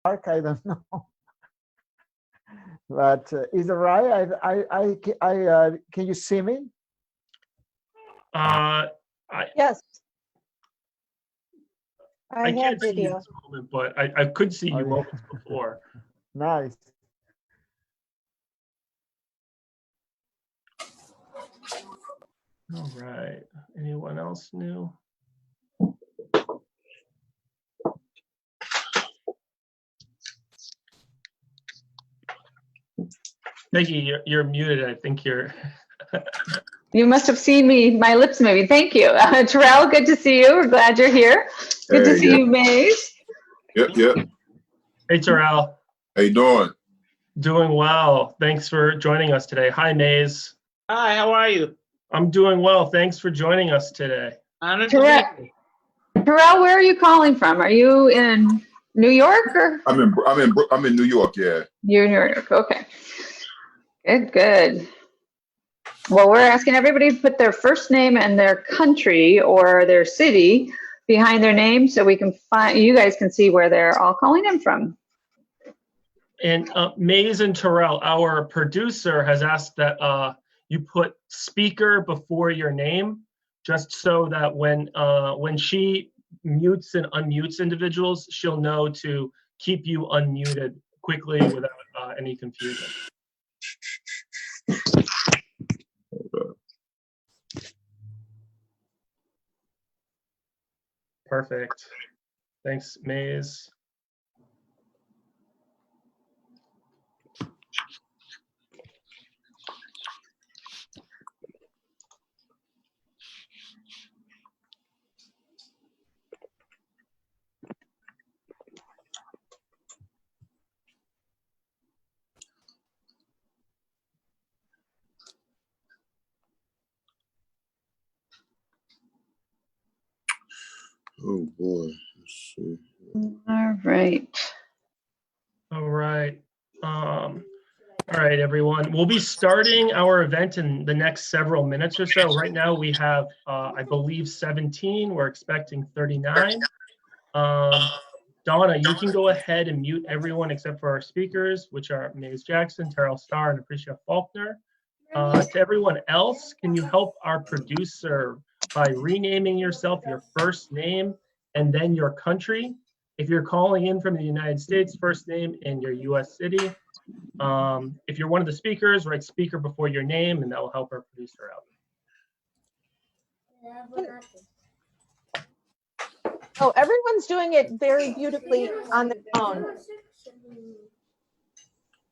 I don't know. But is it right? Can you see me? Yes. I can't see you at this moment, but I could see you moments before. Nice. All right. Anyone else new? Peggy, you're muted. I think you're. You must have seen me, my lips moving. Thank you. Terrell, good to see you. We're glad you're here. Good to see you, Maize. Yep. Hey, Terrell. How you doing? Doing well. Thanks for joining us today. Hi, Maize. Hi, how are you? I'm doing well. Thanks for joining us today. Terrell, where are you calling from? Are you in New York or? I'm in New York. Yeah. You're in New York. Okay. Good. Well, we're asking everybody to put their first name and their country or their city behind their name so we can find, you guys can see where they're all calling in from. And Maize and Terrell, our producer, has asked that you put speaker before your name, just so that when she mutes and unmutes individuals, she'll know to keep you unmuted quickly without any confusion. Perfect. Thanks, Maize. Oh boy. Let's see. All right. All right, everyone. We'll be starting our event in the next several minutes or so. Right now we have, I believe, 17. We're expecting 39. Donna, you can go ahead and mute everyone except for our speakers, which are Maize Jackson, Terrell Starr, and Aprecia Faulkner. To everyone else, can you help our producer by renaming yourself, your first name, and then your country? If you're calling in from the United States, first name and your US city. If you're one of the speakers, write speaker before your name, and that will help our producer out. Oh, everyone's doing it very beautifully on the phone.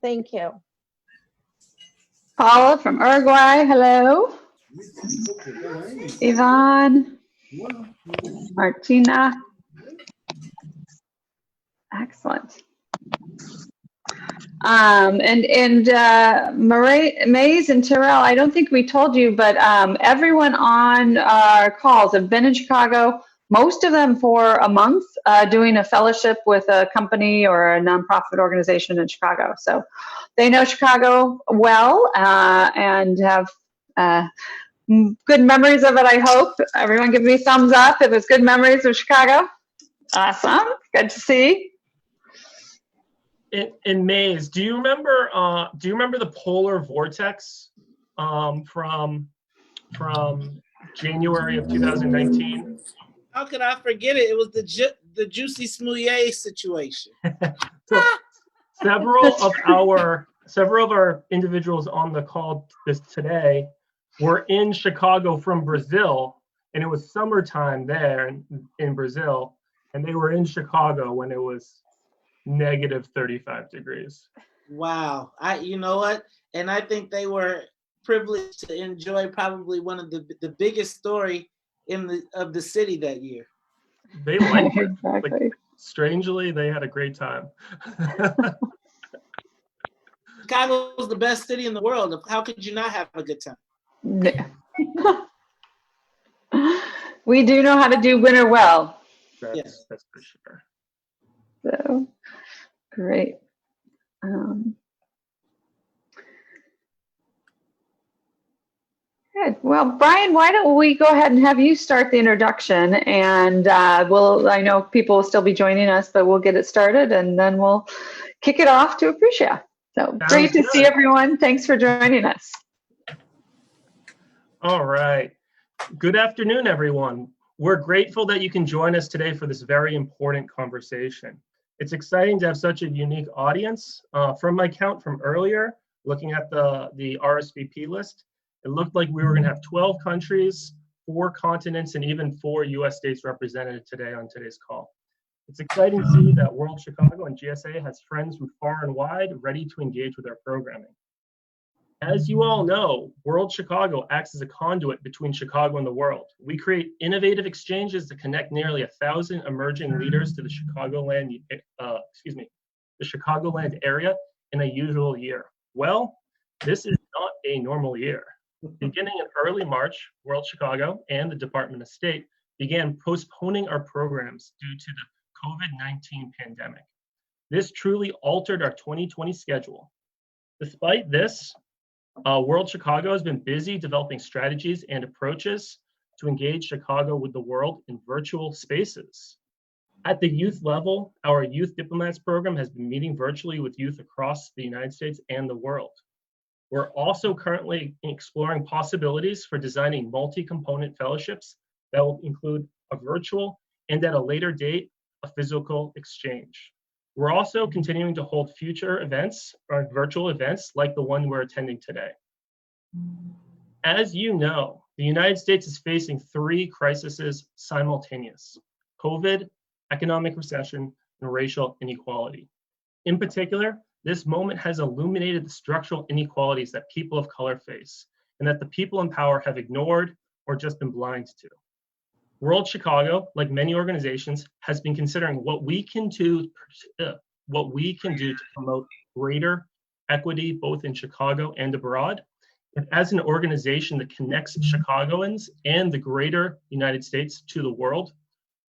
Thank you. Paula from Uruguay, hello. Yvonne, Martina. Excellent. Maize and Terrell, I don't think we told you, but everyone on our calls have been in Chicago, most of them for a month, doing a fellowship with a company or a nonprofit organization in Chicago. So they know Chicago well and have good memories of it, I hope. Everyone give me a thumbs up if it's good memories of Chicago. Awesome, good to see. In Maize, do you remember the polar vortex from January of 2019? How could I forget it? It was the Juicy Smouye situation. So several of our individuals on the call today were in Chicago from Brazil, and it was summertime there in Brazil, and they were in Chicago when it was negative 35 degrees. Wow. You know what? And I think they were privileged to enjoy probably one of the biggest story of the city that year. They liked it. Exactly. Like, strangely, they had a great time. Chicago was the best city in the world. How could you not have a good time? Yeah. We do know how to do winter well. Yes. That's for sure. So great. Good. Well, Brian, why don't we go ahead and have you start the introduction, and I know people will still be joining us, but we'll get it started and then we'll kick it off to Aprecia. So great to see everyone. Thanks for joining us. All right. Good afternoon, everyone. We're grateful that you can join us today for this very important conversation. It's exciting to have such a unique audience. From my count from earlier, looking at the RSVP list, it looked like we were going to have 12 countries, 4 continents, and even 4 US states represented today on today's call. It's exciting to see that World Chicago and GSA has friends from far and wide ready to engage with our programming. As you all know, World Chicago acts as a conduit between Chicago and the world. We create innovative exchanges to connect nearly 1,000 emerging leaders to the Chicagoland area in a usual year. Well, this is not a normal year. Beginning in early March, World Chicago and the Department of State began postponing our programs due to the COVID-19 pandemic. This truly altered our 2020 schedule. Despite this, World Chicago has been busy developing strategies and approaches to engage Chicago with the world in virtual spaces. At the youth level, our Youth Diplomats program has been meeting virtually with youth across the United States and the world. We're also currently exploring possibilities for designing multi-component fellowships that will include a virtual and at a later date, a physical exchange. We're also continuing to hold future events or virtual events like the one we're attending today. As you know, the United States is facing 3 crises simultaneous: COVID, economic recession, and racial inequality. In particular, this moment has illuminated the structural inequalities that people of color face and that the people in power have ignored or just been blind to. World Chicago, like many organizations, has been considering what we can do to promote greater equity both in Chicago and abroad. And as an organization that connects Chicagoans and the greater United States to the world,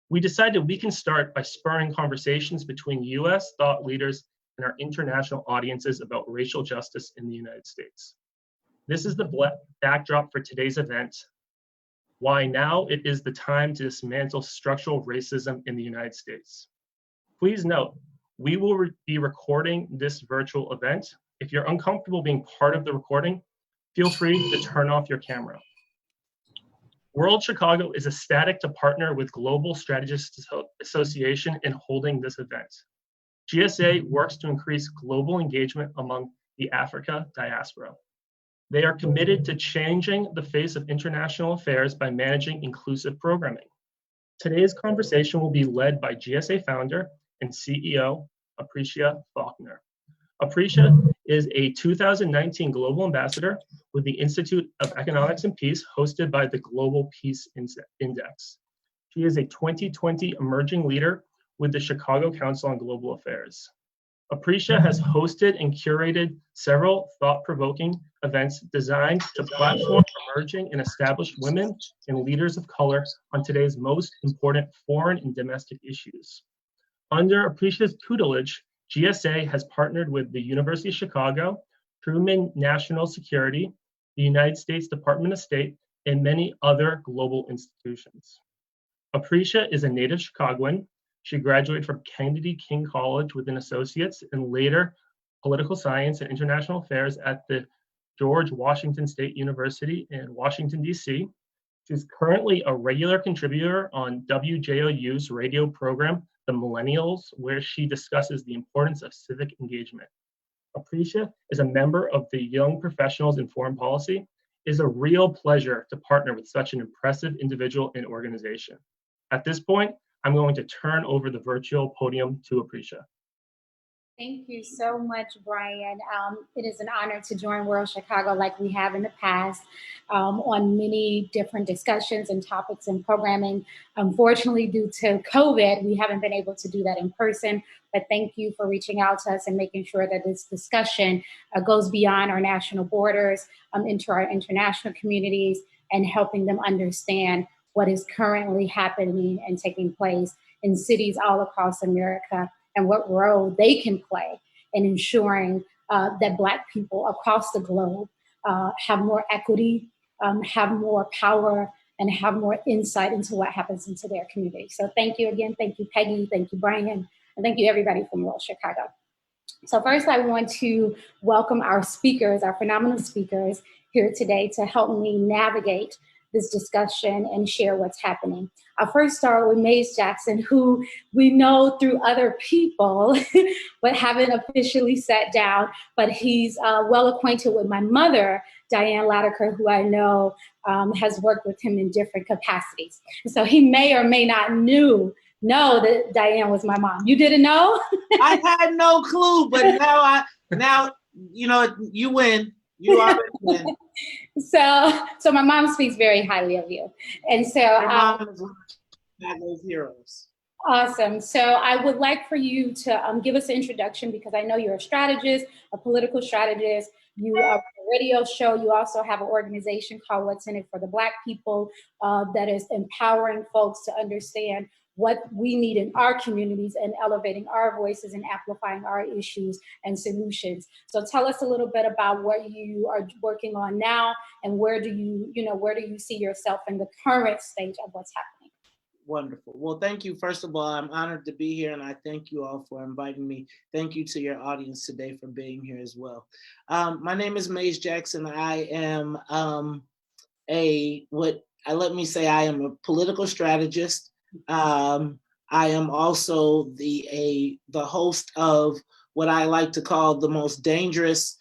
we decided we can start by spurring conversations between US thought leaders and our international audiences about racial justice in the United States. This is the backdrop for today's event: why now it is the time to dismantle structural racism in the United States. Please note, we will be recording this virtual event. If you're uncomfortable being part of the recording, feel free to turn off your camera. World Chicago is ecstatic to partner with Global Strategists Association in holding this event. GSA works to increase global engagement among the Africa diaspora. They are committed to changing the face of international affairs by managing inclusive programming. Today's conversation will be led by GSA founder and CEO, Aprecia Faulkner. Aprecia is a 2019 Global Ambassador with the Institute of Economics and Peace, hosted by the Global Peace Index. She is a 2020 Emerging Leader with the Chicago Council on Global Affairs. Aprecia has hosted and curated several thought-provoking events designed to platform emerging and established women and leaders of color on today's most important foreign and domestic issues. Under Aprecia's tutelage, GSA has partnered with the University of Chicago, Truman National Security, the United States Department of State, and many other global institutions. Aprecia is a native Chicagoan. She graduated from Kennedy King College with an associate's and later political science and international affairs at the George Washington State University in Washington, D.C. She's currently a regular contributor on WJOU's radio program, The Millennials, where she discusses the importance of civic engagement. Aprecia is a member of the Young Professionals in Foreign Policy. It is a real pleasure to partner with such an impressive individual and organization. At this point, I'm going to turn over the virtual podium to Aprecia. Thank you so much, Brian. It is an honor to join World Chicago like we have in the past on many different discussions and topics and programming. Unfortunately, due to COVID, we haven't been able to do that in person, but thank you for reaching out to us and making sure that this discussion goes beyond our national borders into our international communities and helping them understand what is currently happening and taking place in cities all across America, and what role they can play in ensuring that Black people across the globe have more equity, have more power and have more insight into what happens into their community. So thank you again. Thank you, Peggy. Thank you, Brian. And thank you, everybody from World Chicago. So first, I want to welcome our speakers, our phenomenal speakers here today to help me navigate this discussion and share what's happening. I'll first start with Maize Jackson, who we know through other people, but haven't officially sat down, but he's well acquainted with my mother, Diane Latiker, who I know has worked with him in different capacities. So he may or may not know that Diane was my mom. You didn't know? I had no clue, but now you know, you win. You already win. So my mom speaks very highly of you. And so Your mom is one of Chicago's heroes. Awesome. So I would like for you to give us an introduction, because I know you're a strategist, a political strategist. You are a radio show. You also have an organization called What's in It for the Black People that is empowering folks to understand what we need in our communities and elevating our voices and amplifying our issues and solutions. So tell us a little bit about what you are working on now, and where do you see yourself in the current stage of what's happening? Wonderful. Well, thank you. First of all, I'm honored to be here, and I thank you all for inviting me. Thank you to your audience today for being here as well. My name is Maize Jackson. I am I am a political strategist. I am also the host of what I like to call the most dangerous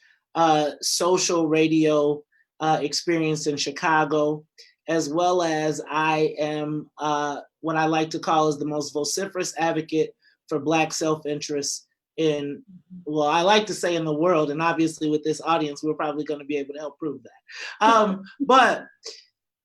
social radio experience in Chicago, as well as I am what I like to call is the most vociferous advocate for Black self-interest I like to say in the world, and obviously with this audience, we're probably going to be able to help prove that. But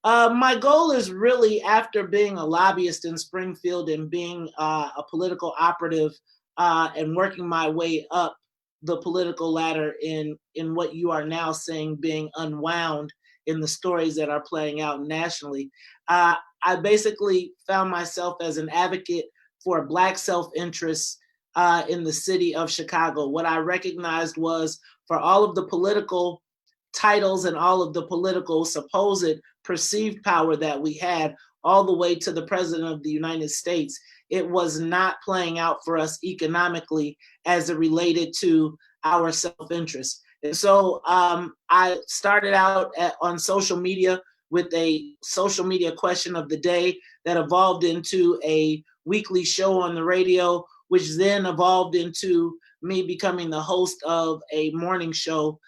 my goal is really, after being a lobbyist in Springfield and being a political operative and working my way up the political ladder in what you are now seeing being unwound in the stories that are playing out nationally, I basically found myself as an advocate for Black self-interest in the city of Chicago. What I recognized was, for all of the political titles and all of the political supposed perceived power that we had, all the way to the President of the United States, it was not playing out for us economically as it related to our self-interest. And so I started out on social media with a social media question of the day that evolved into a weekly show on the radio, which then evolved into me becoming the host of a morning show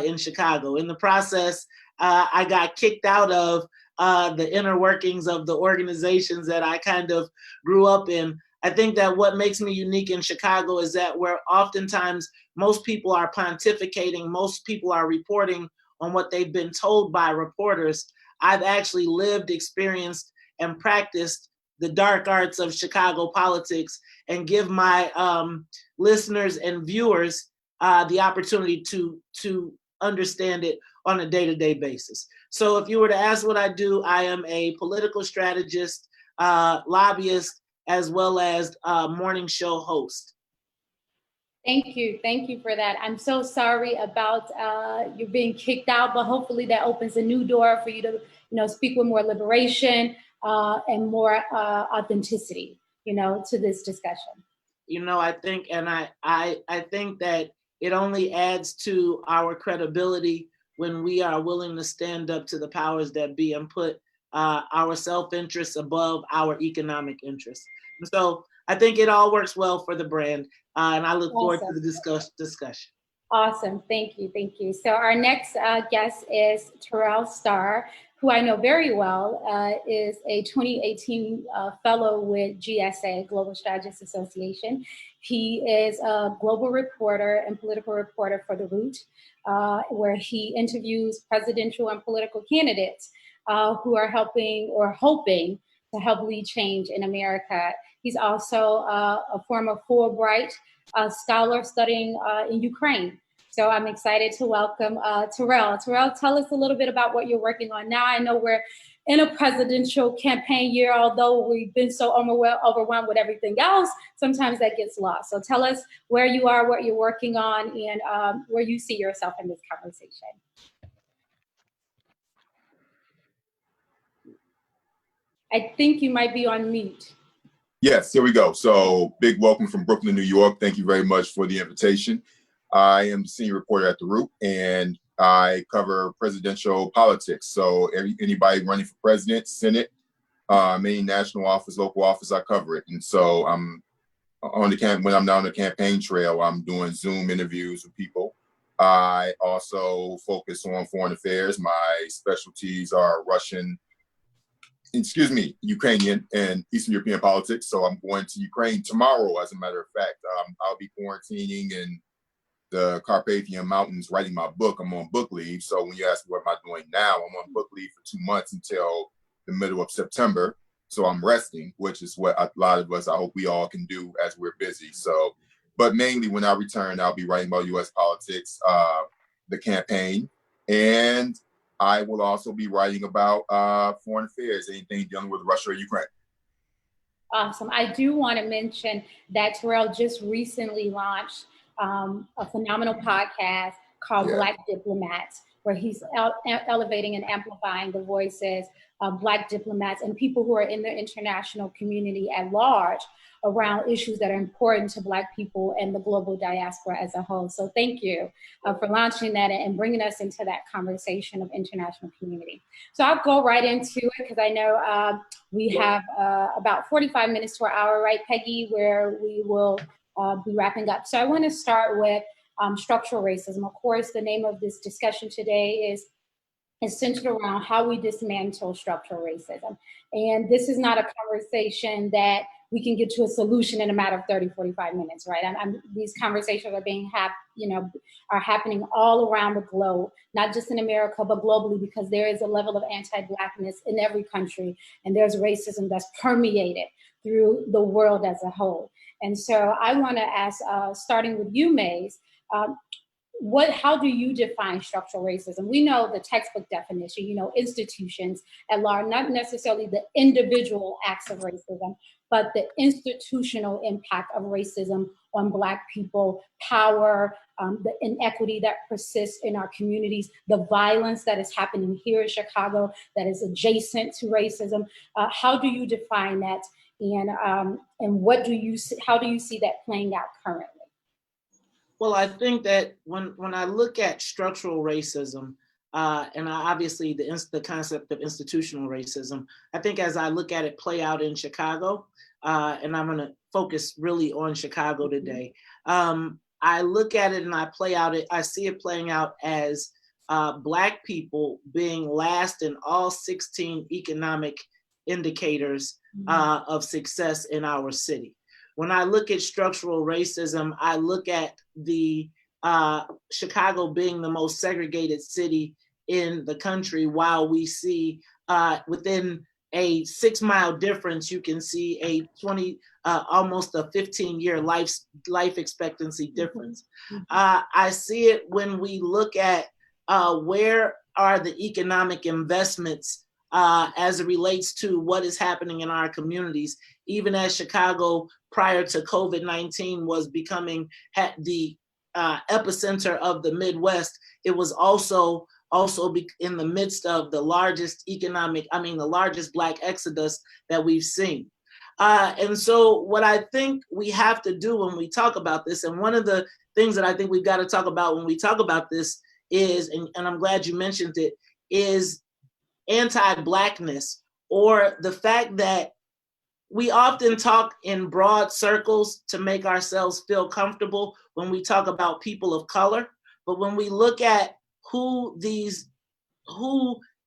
in Chicago. In the process, I got kicked out of the inner workings of the organizations that I kind of grew up in. I think that what makes me unique in Chicago is that where oftentimes most people are pontificating, most people are reporting on what they've been told by reporters, I've actually lived, experienced, and practiced the dark arts of Chicago politics, and give my listeners and viewers the opportunity to understand it on a day-to-day basis. So if you were to ask what I do, I am a political strategist, lobbyist, as well as morning show host. Thank you for that. I'm so sorry about you being kicked out, but hopefully that opens a new door for you to, speak with more liberation and more authenticity, to this discussion. I think, and I think that it only adds to our credibility when we are willing to stand up to the powers that be and put our self-interest above our economic interests. And so I think it all works well for the brand, and I look forward to the discussion. Awesome, thank you. So our next guest is Terrell Starr, who I know very well, is a 2018 fellow with GSA, Global Strategists Association. He is a global reporter and political reporter for The Root, where he interviews presidential and political candidates who are helping or hoping to help lead change in America. He's also a former Fulbright scholar studying in Ukraine. So I'm excited to welcome Terrell. Terrell, tell us a little bit about what you're working on now. I know we're in a presidential campaign year, although we've been so overwhelmed with everything else, sometimes that gets lost. So tell us where you are, what you're working on, and where you see yourself in this conversation. I think you might be on mute. Yes, here we go. So big welcome from Brooklyn, New York. Thank you very much for the invitation. I am the senior reporter at The Root, and I cover presidential politics. So anybody running for president, Senate, any national office, local office, I cover it. And so I'm on the when I'm down the campaign trail, I'm doing Zoom interviews with people. I also focus on foreign affairs. My specialties are Ukrainian and Eastern European politics. So I'm going to Ukraine tomorrow, as a matter of fact. I'll be quarantining in the Carpathian Mountains writing my book. I'm on book leave. So when you ask me what am I doing now, I'm on book leave for 2 months until the middle of September. So I'm resting, which is what a lot of us, I hope we all can do as we're busy. So, but mainly when I return, I'll be writing about U.S. politics, the campaign, and I will also be writing about foreign affairs, anything dealing with Russia or Ukraine. Awesome. I do want to mention that Terrell just recently launched a phenomenal podcast called Black Diplomats, where he's elevating and amplifying the voices of Black diplomats and people who are in the international community at large around issues that are important to Black people and the global diaspora as a whole. So thank you for launching that and bringing us into that conversation of international community. So I'll go right into it because I know we have about 45 minutes to our hour, right, Peggy, where we will be wrapping up. So I want to start with structural racism. Of course, the name of this discussion today is centered around how we dismantle structural racism. And this is not a conversation that we can get to a solution in a matter of 30, 45 minutes, right? These conversations are happening all around the globe, not just in America, but globally, because there is a level of anti-Blackness in every country, and there's racism that's permeated through the world as a whole. And so I want to ask, starting with you, Maize, how do you define structural racism? We know the textbook definition, institutions at large, not necessarily the individual acts of racism, but the institutional impact of racism on Black people, power, the inequity that persists in our communities, the violence that is happening here in Chicago that is adjacent to racism. How do you define that? And how do you see that playing out currently? Well, I think that when I look at structural racism, and obviously the concept of institutional racism, I think as I look at it play out in Chicago, and I'm going to focus really on Chicago today, I look at it and I see it playing out as Black people being last in all 16 economic indicators of success in our city. When I look at structural racism, I look at the Chicago being the most segregated city in the country, while we see within a 6-mile difference, you can see a almost a 15-year life expectancy difference. I see it when we look at where are the economic investments as it relates to what is happening in our communities, even as Chicago prior to COVID-19 was becoming the epicenter of the Midwest. It was also in the midst of the largest the largest Black exodus that we've seen. And so what I think we have to do when we talk about this, and one of the things that I think we've got to talk about when we talk about this is, and I'm glad you mentioned it, is anti-Blackness, or the fact that we often talk in broad circles to make ourselves feel comfortable when we talk about people of color. But when we look at who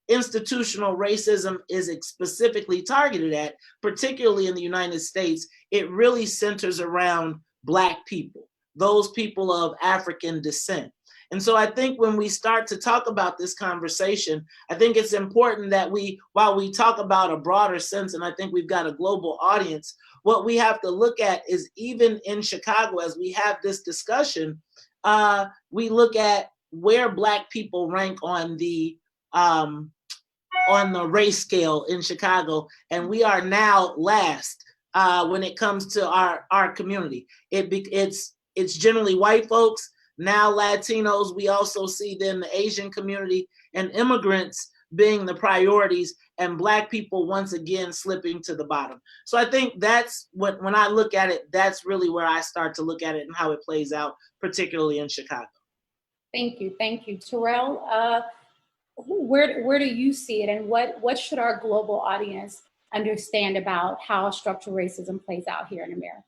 institutional racism is specifically targeted at, particularly in the United States, it really centers around Black people, those people of African descent. And so I think when we start to talk about this conversation, I think it's important that while we talk about a broader sense, and I think we've got a global audience, what we have to look at is, even in Chicago, as we have this discussion, we look at where Black people rank on the race scale in Chicago, and we are now last when it comes to our community. It's generally white folks. Now Latinos, we also see then the Asian community and immigrants being the priorities. and Black people once again slipping to the bottom. So I think that's what, when I look at it, that's really where I start to look at it and how it plays out, particularly in Chicago. Thank you. Terrell, where do you see it, and what should our global audience understand about how structural racism plays out here in America?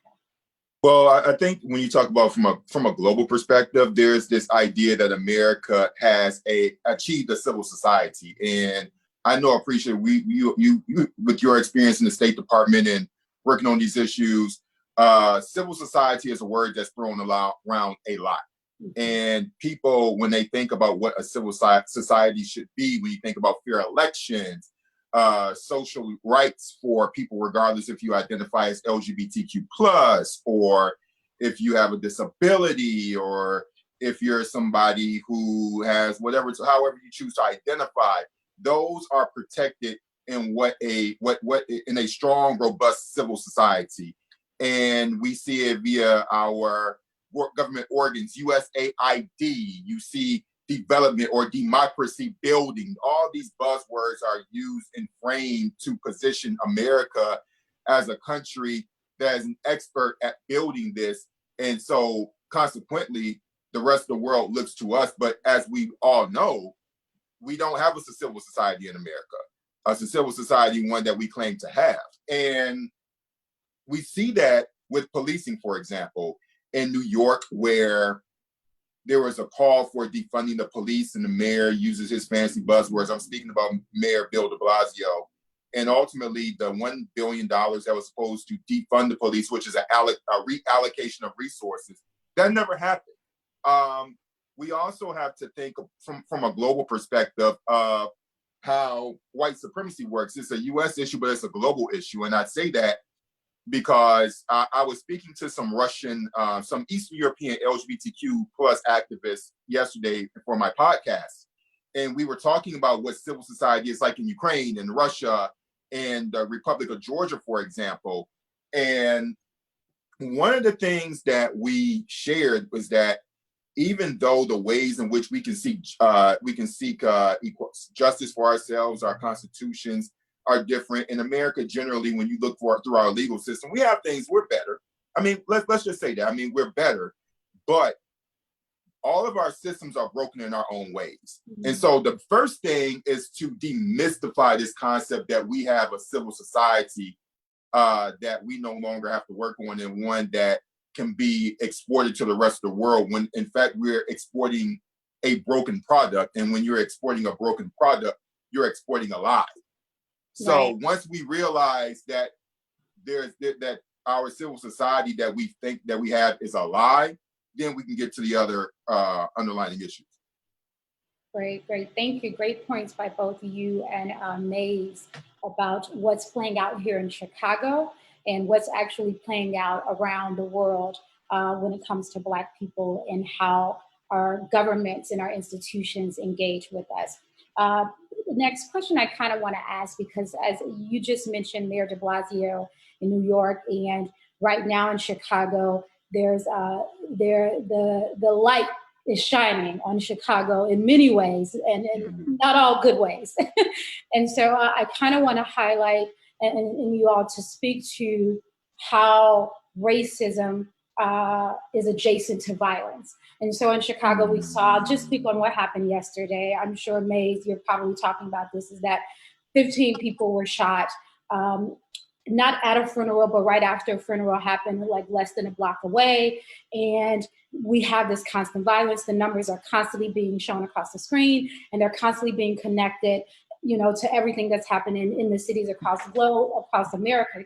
Well, I think when you talk about from a global perspective, there's this idea that America has achieved a civil society, and I know, appreciate you with your experience in the State Department and working on these issues. Civil society is a word that's thrown around a lot, and people, when they think about what a civil society should be, when you think about fair elections, social rights for people, regardless if you identify as LGBTQ+, or if you have a disability, or if you're somebody who has whatever, however you choose to identify, those are protected in in a strong, robust civil society. And we see it via our government organs, USAID, you see development or democracy building. All these buzzwords are used and framed to position America as a country that is an expert at building this. And so consequently, the rest of the world looks to us. But as we all know, we don't have a civil society in America. It's a civil society, one that we claim to have. And we see that with policing, for example, in New York, where there was a call for defunding the police and the mayor uses his fancy buzzwords. I'm speaking about Mayor Bill de Blasio. And ultimately, the $1 billion that was supposed to defund the police, which is a reallocation of resources, that never happened. We also have to think from a global perspective of how white supremacy works. It's a US issue, but it's a global issue. And I say that because I was speaking to some Eastern European LGBTQ plus activists yesterday for my podcast. And we were talking about what civil society is like in Ukraine and Russia and the Republic of Georgia, for example. And one of the things that we shared was that even though the ways in which we can seek equal justice for ourselves, our constitutions are different. In America, generally, when you look through our legal system, we have things, we're better. I mean, let's just say that. I mean, we're better, but all of our systems are broken in our own ways. And so the first thing is to demystify this concept that we have a civil society that we no longer have to work on, and one that can be exported to the rest of the world, when in fact we're exporting a broken product. And when you're exporting a broken product, you're exporting a lie. So once we realize that that our civil society that we think that we have is a lie, then we can get to the other underlying issues. Great. Thank you. Great points by both you and Maize about what's playing out here in Chicago and what's actually playing out around the world when it comes to Black people and how our governments and our institutions engage with us. The next question I kind of want to ask, because as you just mentioned, Mayor de Blasio in New York, and right now in Chicago, there's the light is shining on Chicago in many ways, and not all good ways. And so I kind of want to highlight and you all to speak to how racism is adjacent to violence. And so in Chicago, we saw, just speak on what happened yesterday. I'm sure, Maize, you're probably talking about this, is that 15 people were shot, not at a funeral, but right after a funeral happened, like less than a block away. And we have this constant violence. The numbers are constantly being shown across the screen, and they're constantly being connected, to everything that's happening in the cities across the globe, across America,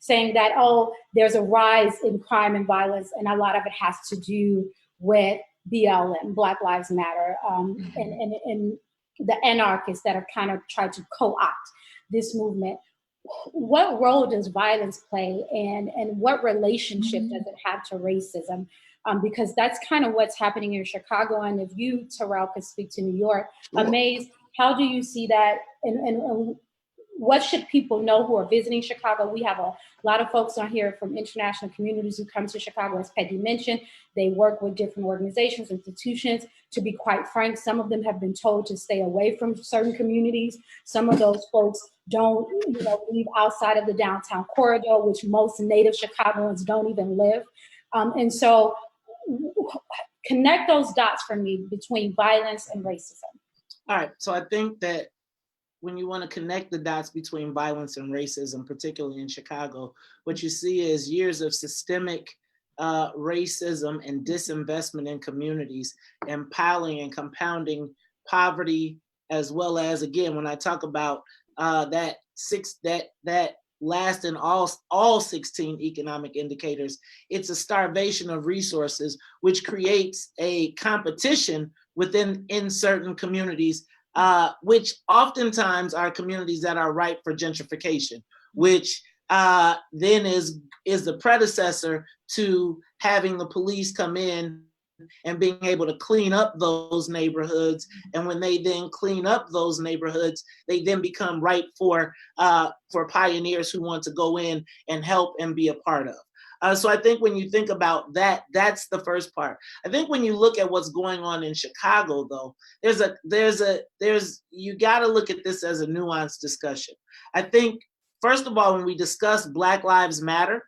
saying that, there's a rise in crime and violence, and a lot of it has to do with BLM, Black Lives Matter, and the anarchists that have kind of tried to co-opt this movement. What role does violence play, and what relationship does it have to racism? Because that's kind of what's happening in Chicago. And if you, Terrell, could speak to New York, Sure. Maize, how do you see that, and what should people know who are visiting Chicago? We have a lot of folks on here from international communities who come to Chicago, as Peggy mentioned. They work with different organizations, institutions. To be quite frank, some of them have been told to stay away from certain communities. Some of those folks don't, leave outside of the downtown corridor, which most native Chicagoans don't even live. And so connect those dots for me between violence and racism. All right, so I think that when you want to connect the dots between violence and racism, particularly in Chicago, what you see is years of systemic racism and disinvestment in communities, and piling and compounding poverty, as well as, again, when I talk about that last in all 16 economic indicators, it's a starvation of resources, which creates a competition in certain communities, which oftentimes are communities that are ripe for gentrification, which then is the predecessor to having the police come in and being able to clean up those neighborhoods. And when they then clean up those neighborhoods, they then become ripe for pioneers who want to go in and help and be a part of. So I think when you think about that, that's the first part. I think when you look at what's going on in Chicago, though, you got to look at this as a nuanced discussion. I think, first of all, when we discuss Black Lives Matter,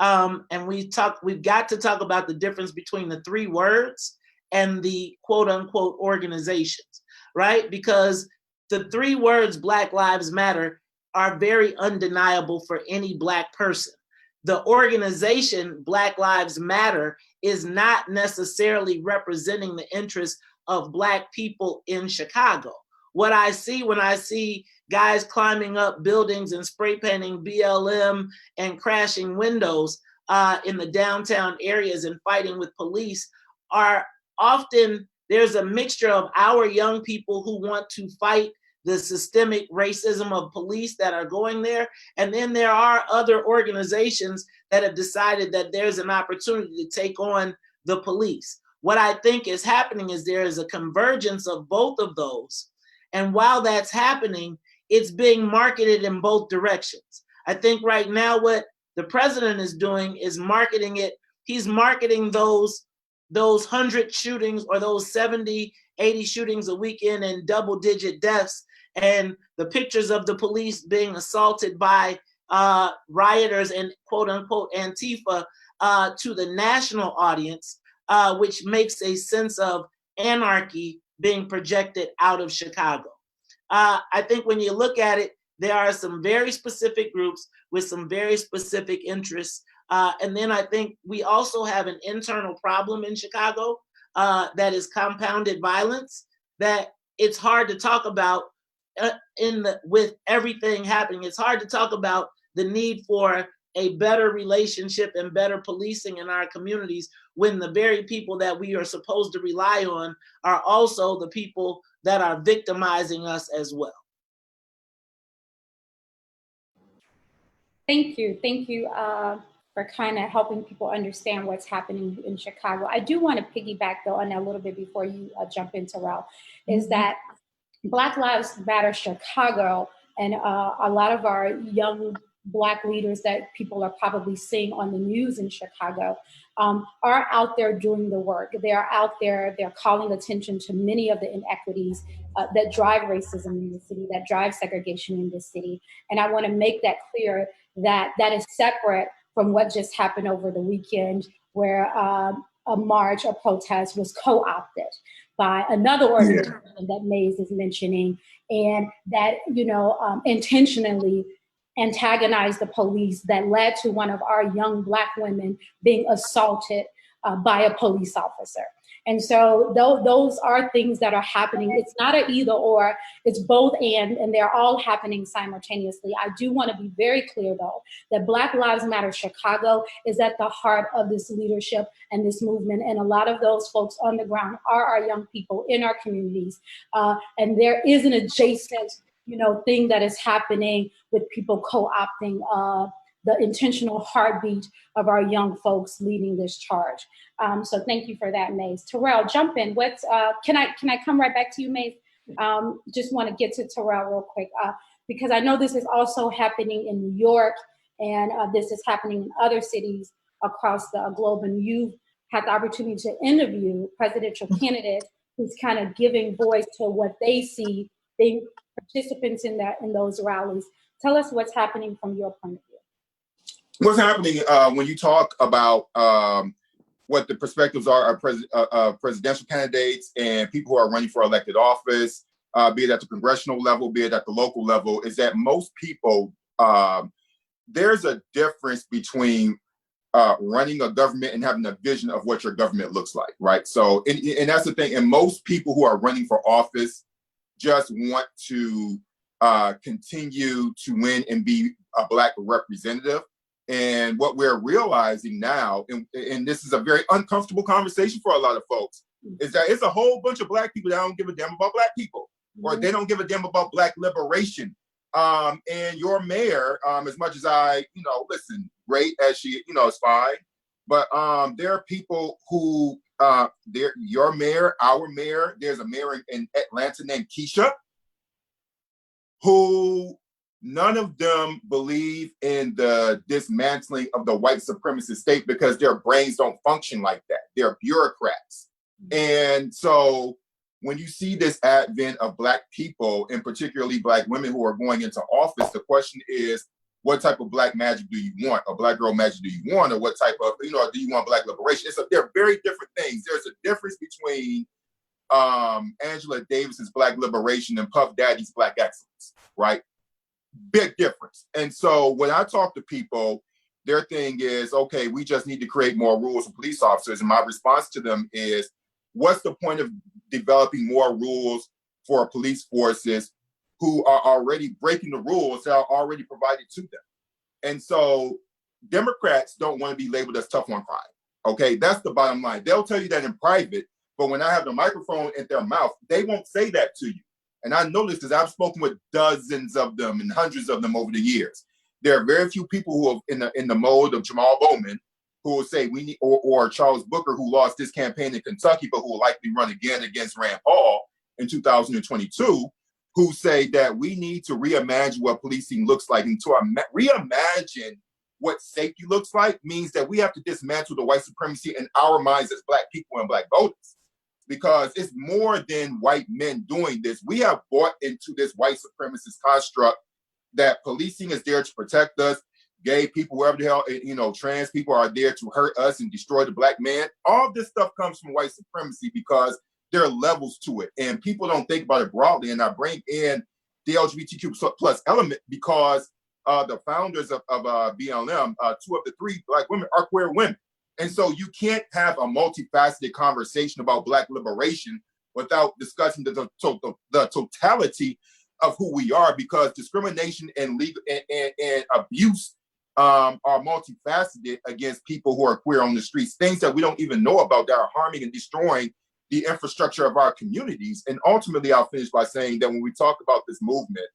and we've got to talk about the difference between the three words and the quote unquote organizations, right? Because the three words Black Lives Matter are very undeniable for any Black person. The organization Black Lives Matter is not necessarily representing the interests of Black people in Chicago. What I see when I see guys climbing up buildings and spray painting BLM and crashing windows in the downtown areas and fighting with police are often, there's a mixture of our young people who want to fight the systemic racism of police that are going there. And then there are other organizations that have decided that there's an opportunity to take on the police. What I think is happening is there is a convergence of both of those. And while that's happening, it's being marketed in both directions. I think right now what the president is doing is marketing it. He's marketing those 100 shootings or those 70, 80 shootings a weekend and double-digit deaths, and the pictures of the police being assaulted by rioters and quote-unquote Antifa to the national audience, which makes a sense of anarchy being projected out of Chicago. I think when you look at it, there are some very specific groups with some very specific interests. And then I think we also have an internal problem in Chicago that is compounded violence that it's hard to talk about with everything happening. It's hard to talk about the need for a better relationship and better policing in our communities when the very people that we are supposed to rely on are also the people that are victimizing us as well. Thank you for kind of helping people understand what's happening in Chicago. I do want to piggyback though on that a little bit before you jump in, Terrell, is that Black Lives Matter Chicago and a lot of our young Black leaders that people are probably seeing on the news in Chicago are out there doing the work. They are out there, they're calling attention to many of the inequities that drive racism in the city, that drive segregation in the city. And I want to make that clear that that is separate from what just happened over the weekend where a march or protest was co-opted by another organization that Maize is mentioning, and that, intentionally antagonized the police, that led to one of our young Black women being assaulted by a police officer. And so those are things that are happening. It's not an either or, it's both and they're all happening simultaneously. I do want to be very clear though, that Black Lives Matter Chicago is at the heart of this leadership and this movement. And a lot of those folks on the ground are our young people in our communities. And there is an adjacent thing that is happening with people co-opting the intentional heartbeat of our young folks leading this charge. So thank you for that, Maize. Terrell, jump in. Can I come right back to you, Maize? Just want to get to Terrell real quick because I know this is also happening in New York, and this is happening in other cities across the globe, and you've had the opportunity to interview presidential candidates who's kind of giving voice to what they see, being participants in those rallies. Tell us what's happening from your point of view. What's happening when you talk about what the perspectives are of presidential candidates and people who are running for elected office, be it at the congressional level, be it at the local level, is that most people, there's a difference between running a government and having a vision of what your government looks like, right? So, and that's the thing. And most people who are running for office just want to continue to win and be a Black representative. And what we're realizing now, and this is a very uncomfortable conversation for a lot of folks, is that it's a whole bunch of Black people that don't give a damn about Black people, or they don't give a damn about Black liberation. And your mayor, as much as I, listen, great as she, is fine. But there are people who, your mayor, our mayor, there's a mayor in Atlanta named Keisha, who none of them believe in the dismantling of the white supremacist state because their brains don't function like that. They're bureaucrats. And so when you see this advent of Black people, and particularly Black women who are going into office, the question is, what type of Black magic do you want? Or Black girl magic do you want? Or what type of, do you want Black liberation? They're very different things. There's a difference between Angela Davis's Black liberation and Puff Daddy's Black excellence, right? Big difference. And so when I talk to people, their thing is, okay, we just need to create more rules for police officers. And my response to them is, what's the point of developing more rules for police forces who are already breaking the rules that are already provided to them? And so Democrats don't want to be labeled as tough on crime. Okay, that's the bottom line. They'll tell you that in private, but when I have the microphone in their mouth, they won't say that to you. And I know this because I've spoken with dozens of them and hundreds of them over the years. There are very few people who are in the mode of Jamal Bowman who will say we need, or Charles Booker, who lost this campaign in Kentucky, but who will likely run again against Rand Paul in 2022, who say that we need to reimagine what policing looks like. And to reimagine what safety looks like means that we have to dismantle the white supremacy in our minds as Black people and Black voters. Because it's more than white men doing this. We have bought into this white supremacist construct that policing is there to protect us. Gay people, whoever the hell, trans people are there to hurt us and destroy the Black man. All this stuff comes from white supremacy because there are levels to it. And people don't think about it broadly. And I bring in the LGBTQ plus element because the founders of BLM, 2 of the 3 Black women are queer women. And so you can't have a multifaceted conversation about Black liberation without discussing the totality of who we are, because discrimination and legal and abuse are multifaceted against people who are queer on the streets, things that we don't even know about that are harming and destroying the infrastructure of our communities. And ultimately, I'll finish by saying that when we talk about this movement,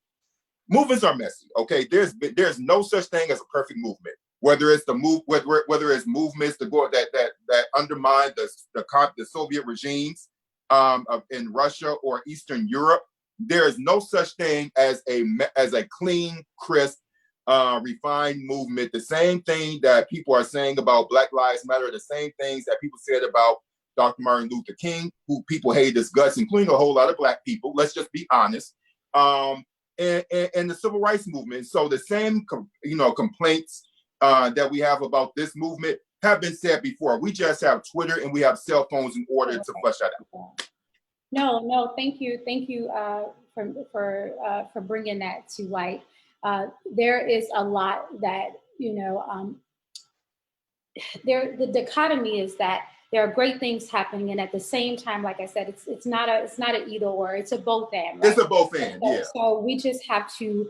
movements are messy. Okay, there's no such thing as a perfect movement. Whether it's whether it's movements that undermine the Soviet regimes in Russia or Eastern Europe, there is no such thing as a clean, crisp, refined movement. The same thing that people are saying about Black Lives Matter, the same things that people said about Dr. Martin Luther King, who people hate his guts, including a whole lot of Black people. Let's just be honest. And the civil rights movement. So the same, complaints that we have about this movement have been said before. We just have Twitter and we have cell phones in order to flesh that out. No, thank you for bringing that to light. There is a lot that the dichotomy is that there are great things happening, and at the same time, like I said, it's not an either or, it's a both and. Right? It's a both and, yeah. So we just have to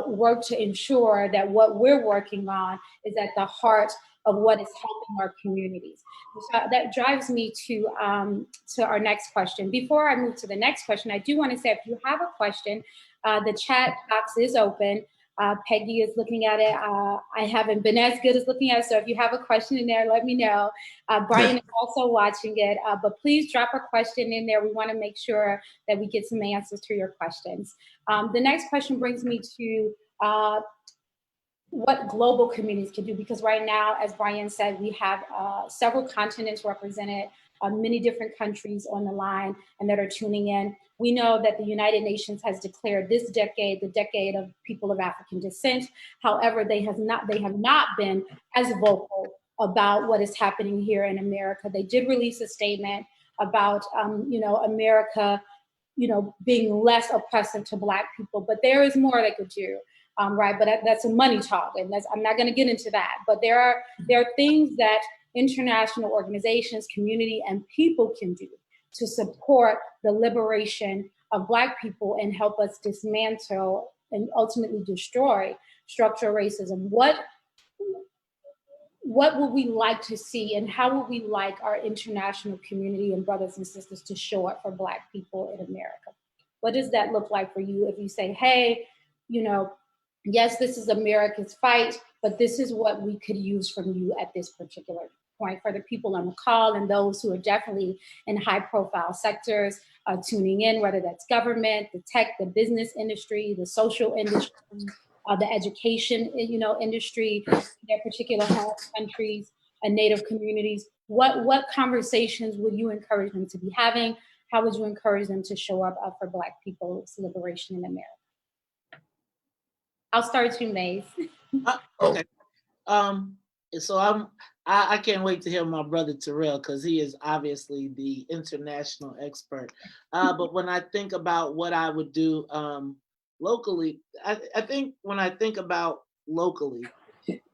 work to ensure that what we're working on is at the heart of what is helping our communities. So that drives me to our next question. Before I move to the next question, I do want to say, if you have a question, the chat box is open. Peggy is looking at it. I haven't been as good as looking at it, so if you have a question in there, let me know. Brian is also watching it, but please drop a question in there. We want to make sure that we get some answers to your questions. The next question brings me to what global communities can do, because right now, as Brian said, we have several continents represented, many different countries on the line and that are tuning in. We know that the United Nations has declared this decade the decade of people of African descent. However, they have not been as vocal about what is happening here in America. They did release a statement about America being less oppressive to Black people, but there is more they could do. Right, but that's a money talk, and I'm not going to get into that. But there are things that international organizations, community, and people can do to support the liberation of Black people and help us dismantle and ultimately destroy structural racism. What would we like to see, and how would we like our international community and brothers and sisters to show up for Black people in America? What does that look like for you if you say, hey, yes, this is America's fight, but this is what we could use from you at this particular point? For the people on the call and those who are definitely in high profile sectors tuning in, whether that's government, the tech, the business industry, the social industry, the education industry, their particular home countries and Native communities, what conversations would you encourage them to be having? How would you encourage them to show up for Black people's liberation in America? I'll start with you, Maize. Okay. So I can't wait to hear my brother Terrell, because he is obviously the international expert. But when I think about what I would do locally, I think when I think about locally,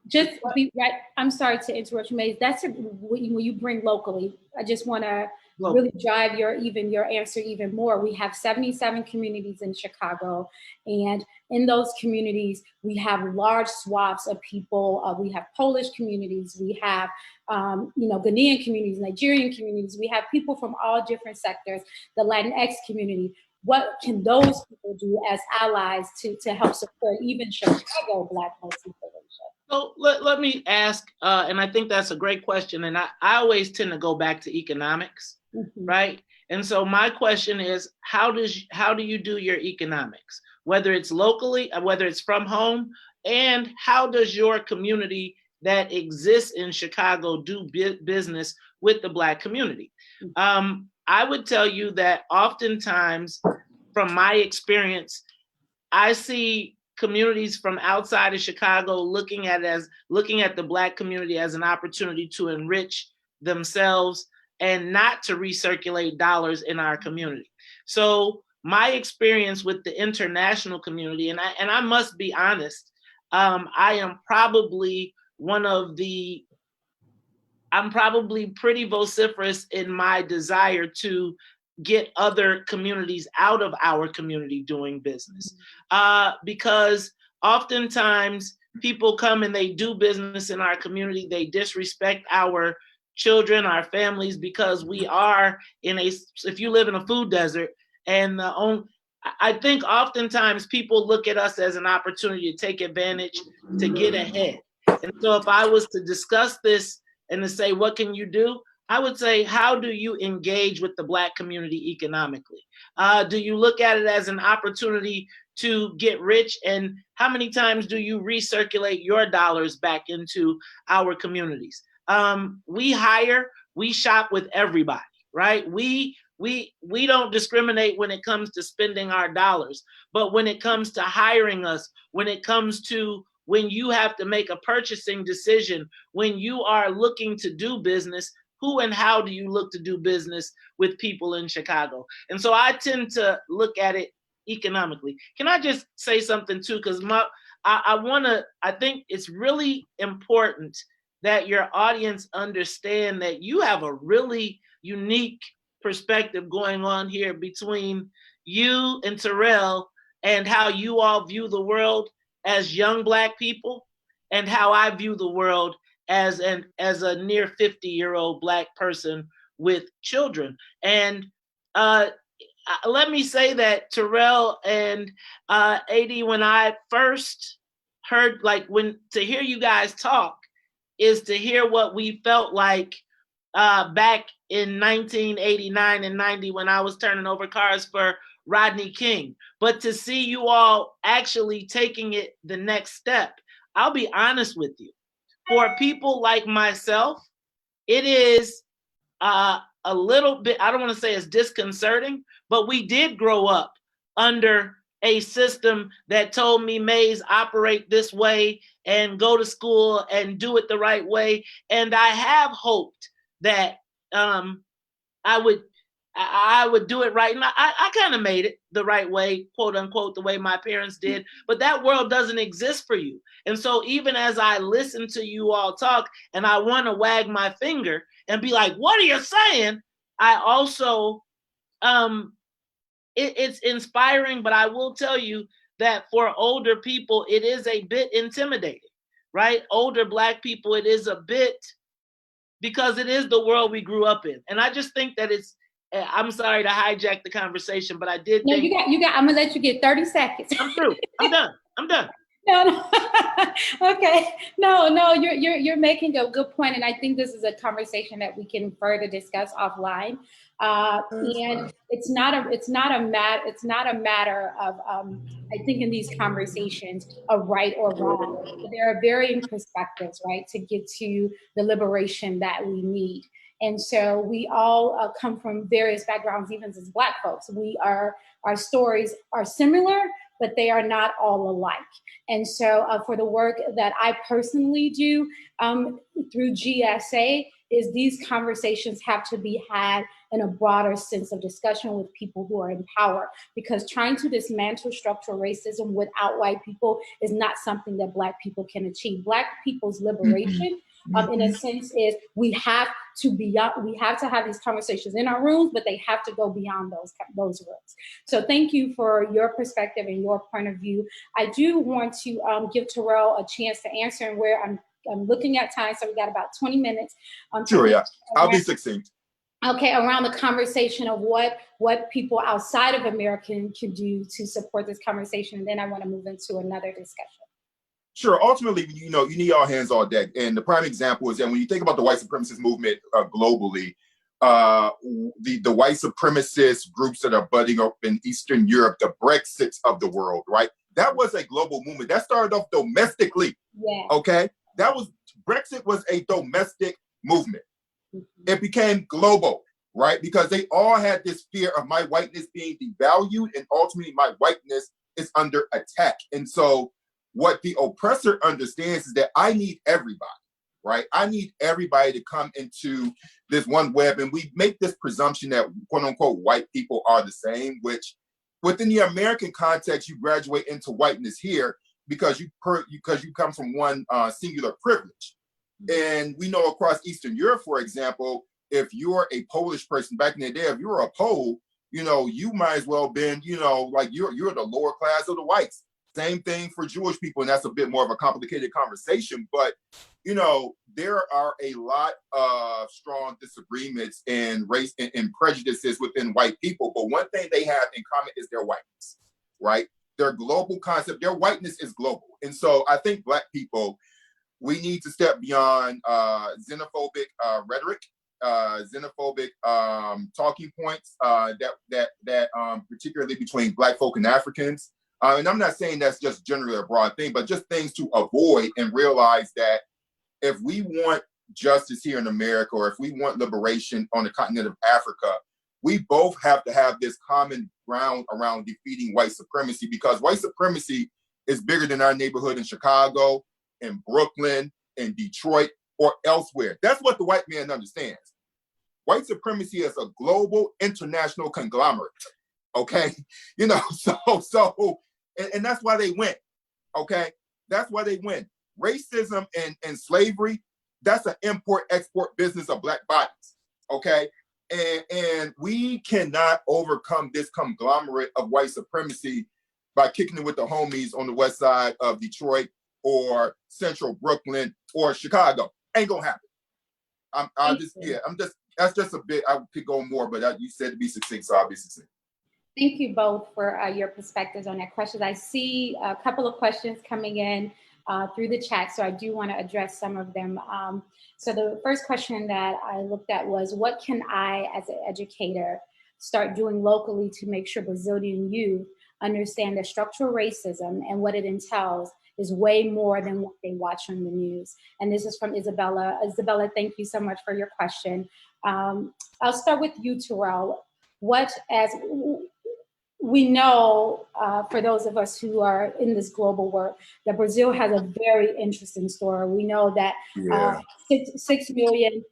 just be right. I'm sorry to interrupt you, Maize. That's when you bring locally. I just want to really drive your answer even more. We have 77 communities in Chicago, and in those communities, we have large swaths of people. We have Polish communities, we have Ghanaian communities, Nigerian communities. We have people from all different sectors. The Latinx community. What can those people do as allies to help support even Chicago Black liberation? So let me ask, and I think that's a great question. And I always tend to go back to economics, right? And so my question is, how do you do your economics? Whether it's locally, whether it's from home, and how does your community that exists in Chicago do business with the Black community? I would tell you that oftentimes, from my experience, I see communities from outside of Chicago looking at the Black community as an opportunity to enrich themselves and not to recirculate dollars in our community. So my experience with the international community, and I must be honest, I am probably I'm probably pretty vociferous in my desire to get other communities out of our community doing business. Because oftentimes people come and they do business in our community, they disrespect our children, our families, because we are if you live in a food desert, and I think oftentimes people look at us as an opportunity to take advantage, to get ahead. And so if I was to discuss this and to say, what can you do? I would say, how do you engage with the Black community economically? Do you look at it as an opportunity to get rich? And how many times do you recirculate your dollars back into our communities? We shop with everybody, right? We don't discriminate when it comes to spending our dollars, but when it comes to hiring us, when it comes to when you have to make a purchasing decision, when you are looking to do business, who and how do you look to do business with people in Chicago? And so I tend to look at it economically. Can I just say something too? Because I think it's really important that your audience understand that you have a really unique perspective going on here between you and Terrell, and how you all view the world as young Black people, and how I view the world as a near 50-year-old Black person with children. And let me say that Terrell and AD, when I first heard, like to hear you guys talk is to hear what we felt like back in 1989 and 90 when I was turning over cars for Rodney King. But to see you all actually taking it the next step, I'll be honest with you. For people like myself, it is a little bit, I don't want to say it's disconcerting, but we did grow up under a system that told me, Maize, operate this way and go to school and do it the right way. And I have hoped that I would do it right. And I kind of made it the right way, quote unquote, the way my parents did. But that world doesn't exist for you. And so even as I listen to you all talk and I want to wag my finger and be like, what are you saying? I also, it's inspiring, but I will tell you that for older people, it is a bit intimidating, right? Older Black people, it is a bit, because it is the world we grew up in. And I just think that I'm sorry to hijack the conversation, but I did think. No, you got, I'm gonna let you get 30 seconds. I'm through, I'm done. No. Okay. No, you're making a good point, and I think this is a conversation that we can further discuss offline. And it's not a matter of I think in these conversations of right or wrong. But there are varying perspectives, right, to get to the liberation that we need. And so we all come from various backgrounds, even as Black folks. Our stories are similar, but they are not all alike. And so for the work that I personally do through GSA, is these conversations have to be had in a broader sense of discussion with people who are in power, because trying to dismantle structural racism without white people is not something that Black people can achieve. Black people's liberation, in a sense, is we have to have these conversations in our rooms, but they have to go beyond those rooms. So thank you for your perspective and your point of view. I do want to give Terrell a chance to answer, and where I'm looking at time, so we got about 20 minutes. Sure, yeah, I'll be succinct. Okay, around the conversation of what people outside of America can do to support this conversation, and then I want to move into another discussion. Sure. Ultimately, you need all hands on deck. And the prime example is that when you think about the white supremacist movement globally, the white supremacist groups that are budding up in Eastern Europe, the Brexits of the world, right? That was a global movement. That started off domestically. Yeah. Okay. Brexit was a domestic movement. It became global, right? Because they all had this fear of my whiteness being devalued, and ultimately my whiteness is under attack. And so what the oppressor understands is that I need everybody, right? I need everybody to come into this one web. And we make this presumption that quote unquote white people are the same, which within the American context, you graduate into whiteness here because you come from one singular privilege. And we know across Eastern Europe, for example, if you're a Polish person back in the day, if you're a Pole, you might as well been, like you're the lower class of the whites. Same thing for Jewish people, and that's a bit more of a complicated conversation. But, there are a lot of strong disagreements and race and prejudices within white people. But one thing they have in common is their whiteness, right? Their global concept, their whiteness is global. And so I think Black people, we need to step beyond xenophobic rhetoric, xenophobic talking points that particularly between Black folk and Africans. And I'm not saying that's just generally a broad thing, but just things to avoid and realize that if we want justice here in America, or if we want liberation on the continent of Africa, we both have to have this common ground around defeating white supremacy, because white supremacy is bigger than our neighborhood in Chicago, in Brooklyn, in Detroit, or elsewhere. That's what the white man understands. White supremacy is a global international conglomerate. Okay, and that's why they win. Okay, that's why they win. Racism and slavery, that's an import-export business of Black bodies. Okay, and we cannot overcome this conglomerate of white supremacy by kicking it with the homies on the west side of Detroit or central Brooklyn or Chicago. Ain't gonna happen. That's just a bit. I could go more, but you said to be succinct, so I'll be succinct. Thank you both for your perspectives on that question. I see a couple of questions coming in. through the chat, so I do want to address some of them. So the first question that I looked at was, what can I, as an educator, start doing locally to make sure Brazilian youth understand that structural racism and what it entails is way more than what they watch on the news? And this is from Isabella. Isabella, thank you so much for your question. I'll start with you, Terrell. What, as we know, for those of us who are in this global work, that Brazil has a very interesting story. We know that 6 million,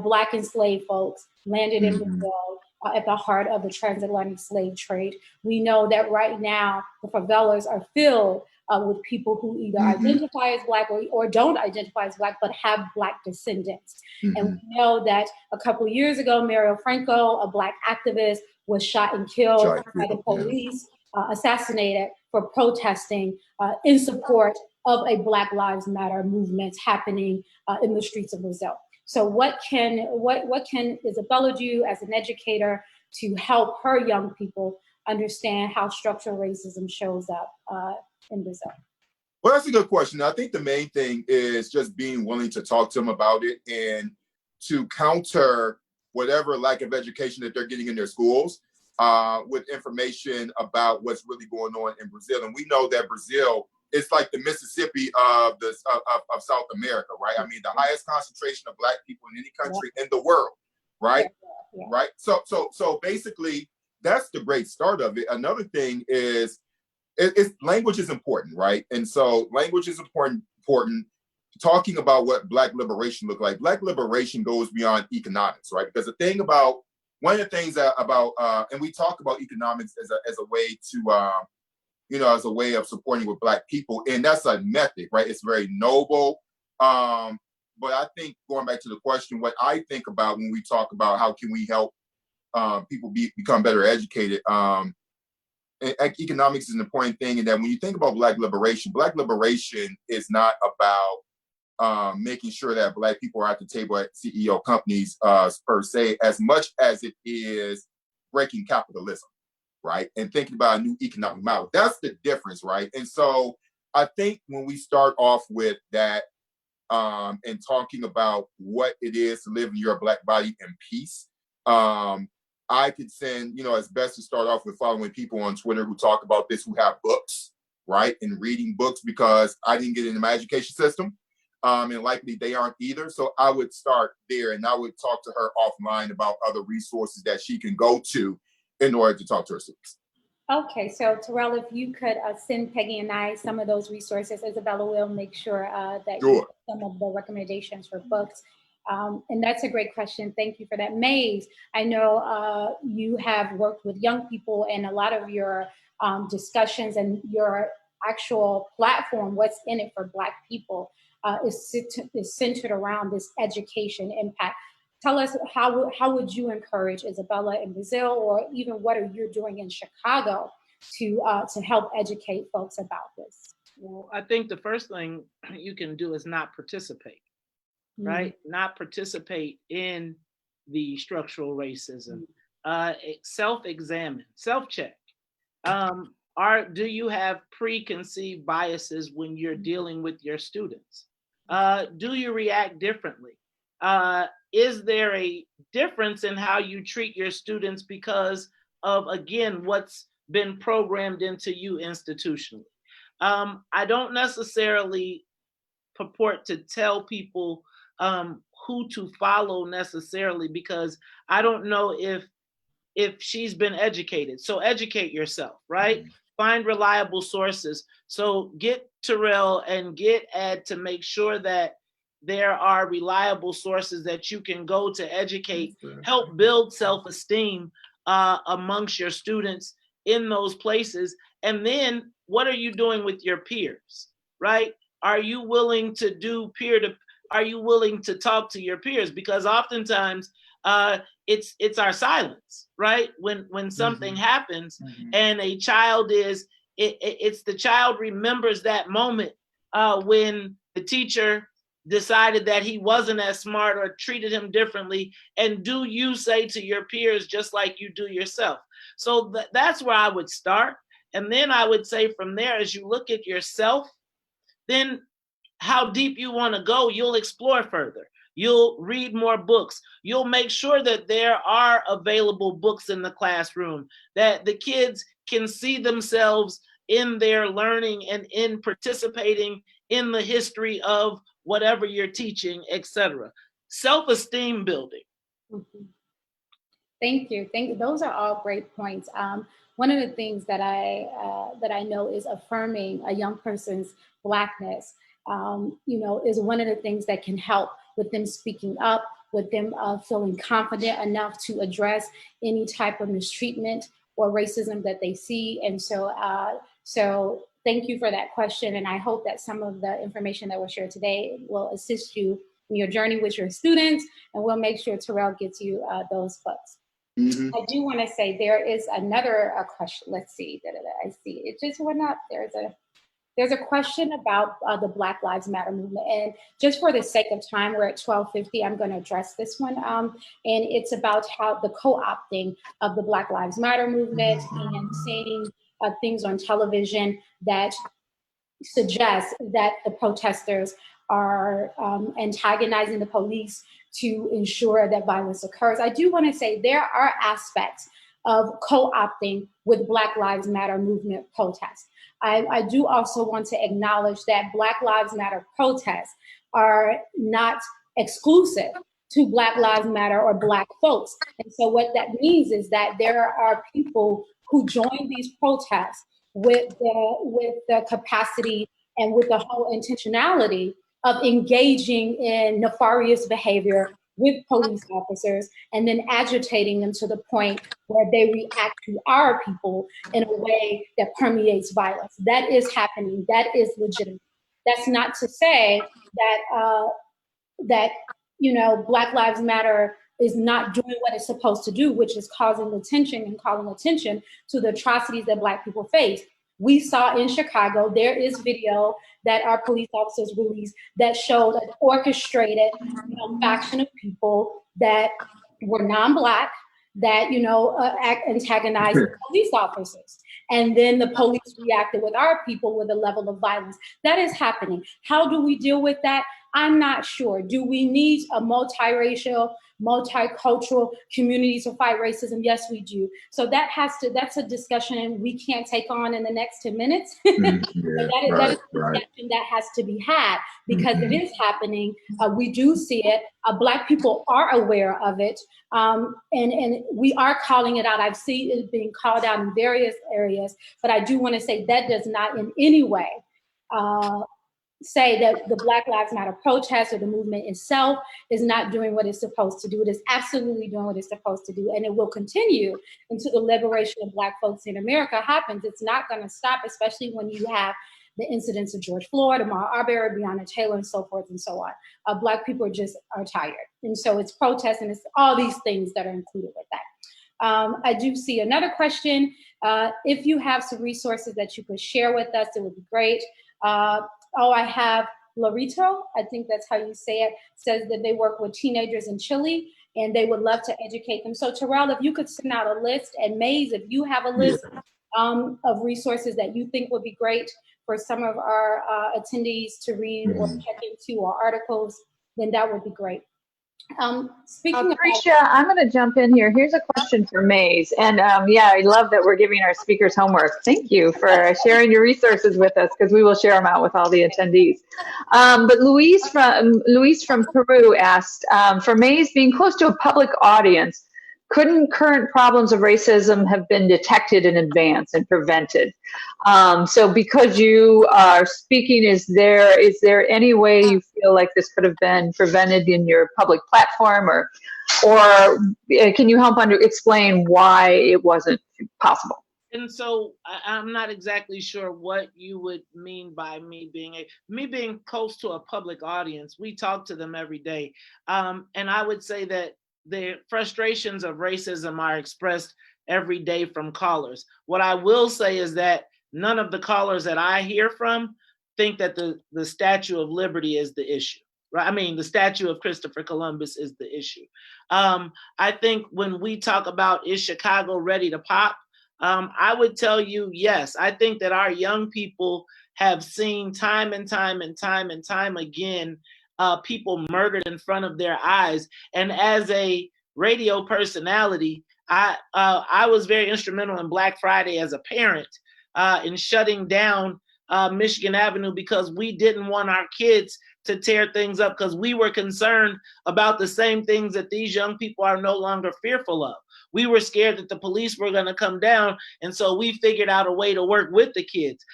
Black enslaved folks landed in Brazil at the heart of the transatlantic slave trade. We know that right now the favelas are filled with people who either identify as Black or don't identify as Black, but have Black descendants. And we know that a couple of years ago, Mario Franco, a Black activist, was shot and killed by the police, assassinated for protesting in support of a Black Lives Matter movement happening in the streets of Brazil. So what can Isabella do as an educator to help her young people understand how structural racism shows up in Brazil? Well, that's a good question. I think the main thing is just being willing to talk to them about it and to counter whatever lack of education that they're getting in their schools with information about what's really going on in Brazil. And we know that Brazil is like the Mississippi of South America, right? I mean, the highest concentration of Black people in any country in the world, right? Right. So basically, that's the great start of it. Another thing is, language is important, right? And so language is important. Talking about what Black liberation look like. Black liberation goes beyond economics, right? Because one of the things and we talk about economics as a way to, as a way of supporting with Black people, and that's a method, right? It's very noble. But I think, going back to the question, what I think about when we talk about how can we help people become better educated, economics is an important thing. And that when you think about Black liberation is not about making sure that Black people are at the table at CEO companies per se, as much as it is breaking capitalism, right? And thinking about a new economic model. That's the difference, right? And so I think when we start off with that and talking about what it is to live in your Black body in peace, I could send, it's best to start off with following people on Twitter who talk about this, who have books, right? And reading books, because I didn't get into my education system. And likely they aren't either. So I would start there, and I would talk to her offline about other resources that she can go to in order to talk to her students. Okay, so Terrell, if you could send Peggy and I some of those resources, Isabella will make sure that you get some of the recommendations for books. And that's a great question. Thank you for that. Maize, I know you have worked with young people, and a lot of your discussions and your actual platform, What's in It for Black People, is centered around this education impact. Tell us, how would you encourage Isabella in Brazil, or even what are you doing in Chicago to help educate folks about this? Well, I think the first thing you can do is not participate, right? Not participate in the structural racism. Self-examine, self-check. Do you have preconceived biases when you're dealing with your students? Do you react differently? Is there a difference in how you treat your students because of, again, what's been programmed into you institutionally? I don't necessarily purport to tell people who to follow necessarily, because I don't know if she's been educated. So educate yourself, right? Find reliable sources. So get Terrell and get Ed to make sure that there are reliable sources that you can go to educate, help build self-esteem amongst your students in those places. And then what are you doing with your peers, right? Are you willing to do are you willing to talk to your peers? Because oftentimes it's our silence, right? When something happens and a child it's the child remembers that moment when the teacher decided that he wasn't as smart or treated him differently. And do you say to your peers just like you do yourself? So that's where I would start. And then I would say from there, as you look at yourself, then how deep you want to go, you'll explore further. You'll read more books. You'll make sure that there are available books in the classroom, that the kids can see themselves in their learning and in participating in the history of whatever you're teaching, etc. Self-esteem building. Mhm. Thank you. Thank you. Those are all great points. One of the things that I know is affirming a young person's Blackness. Is one of the things that can help with them speaking up, with them feeling confident enough to address any type of mistreatment or racism that they see. And so thank you for that question. And I hope that some of the information that was shared today will assist you in your journey with your students, and we'll make sure Terrell gets you those books. Mm-hmm. I do want to say there is another question. Let's see. I see it just went up. There's a question about the Black Lives Matter movement, and just for the sake of time, we're at 12:50. I'm going to address this one, and it's about how the co-opting of the Black Lives Matter movement and seeing things on television that suggest that the protesters are antagonizing the police to ensure that violence occurs. I do want to say there are aspects of co-opting with Black Lives Matter movement protests. I do also want to acknowledge that Black Lives Matter protests are not exclusive to Black Lives Matter or Black folks. And so what that means is that there are people who join these protests with the capacity and with the whole intentionality of engaging in nefarious behavior with police officers and then agitating them to the point where they react to our people in a way that permeates violence. That is happening. That is legitimate. That's not to say that Black Lives Matter is not doing what it's supposed to do, which is causing attention and calling attention to the atrocities that Black people face. We saw in Chicago, there is video that our police officers released that showed an orchestrated faction of people that were non-Black that antagonized police officers. And then the police reacted with our people with a level of violence. That is happening. How do we deal with that? I'm not sure. Do we need a multiracial, multicultural community to fight racism? Yes, we do. So that's a discussion we can't take on in the next 10 minutes. That is a discussion that has to be had because it is happening. We do see it. Black people are aware of it. And we are calling it out. I've seen it being called out in various areas, but I do want to say that does not in any way say that the Black Lives Matter protest or the movement itself is not doing what it's supposed to do. It is absolutely doing what it's supposed to do, and it will continue until the liberation of Black folks in America happens. It's not going to stop, especially when you have the incidents of George Floyd, Ahmaud Arbery, Breonna Taylor, and so forth and so on. Black people are tired, and so it's protests and it's all these things that are included with that. I do see another question. If you have some resources that you could share with us, it would be great. I have Larito, I think that's how you say it, says that they work with teenagers in Chile and they would love to educate them. So Terrell, if you could send out a list, and Maize, if you have a list of resources that you think would be great for some of our attendees to read or check into, or articles, then that would be great. Speaking Prisha, I'm going to jump in here. Here's a question for Maize. And yeah, I love that we're giving our speakers homework. Thank you for sharing your resources with us, because we will share them out with all the attendees. But Luis from Peru asked, for Maize, being close to a public audience, couldn't current problems of racism have been detected in advance and prevented? So because you are speaking, is there any way you feel like this could have been prevented in your public platform, or can you help explain why it wasn't possible? And so I'm not exactly sure what you would mean by me being close to a public audience. We talk to them every day. And I would say that the frustrations of racism are expressed every day from callers. What I will say is that none of the callers that I hear from think that the Statue of Liberty is the issue, right? I mean, the statue of Christopher Columbus is the issue. I think when we talk about, is Chicago ready to pop? I would tell you, yes, I think that our young people have seen time and time and time and time again people murdered in front of their eyes. And as a radio personality, I was very instrumental in Black Friday as a parent in shutting down Michigan Avenue because we didn't want our kids to tear things up because we were concerned about the same things that these young people are no longer fearful of. We were scared that the police were going to come down, and so we figured out a way to work with the kids.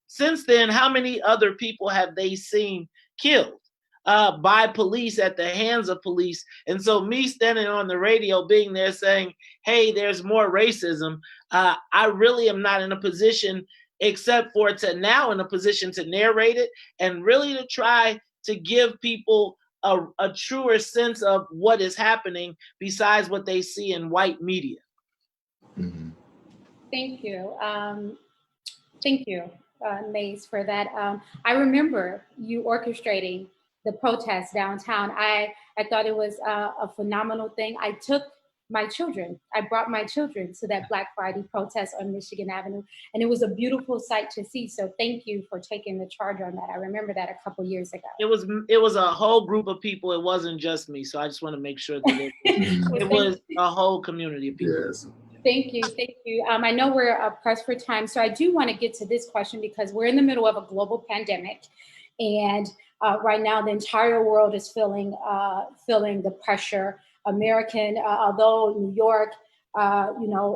Since then, how many other people have they seen killed by police at the hands of police? And so me standing on the radio being there saying, hey, there's more racism, I really am not in a position except for to now in a position to narrate it and really to try to give people a truer sense of what is happening besides what they see in white media. Mm-hmm. Thank you. Thank you, Maize, for that. I remember you orchestrating the protest downtown. I thought it was a phenomenal thing. I took my children. I brought my children to that Black Friday protest on Michigan Avenue, and it was a beautiful sight to see. So thank you for taking the charge on that. I remember that a couple years ago. It was a whole group of people. It wasn't just me. So I just want to make sure that it was a whole community of people. Yes. Thank you. Thank you. I know we're pressed for time, so I do want to get to this question because we're in the middle of a global pandemic, and right now the entire world is feeling the pressure. Although New York,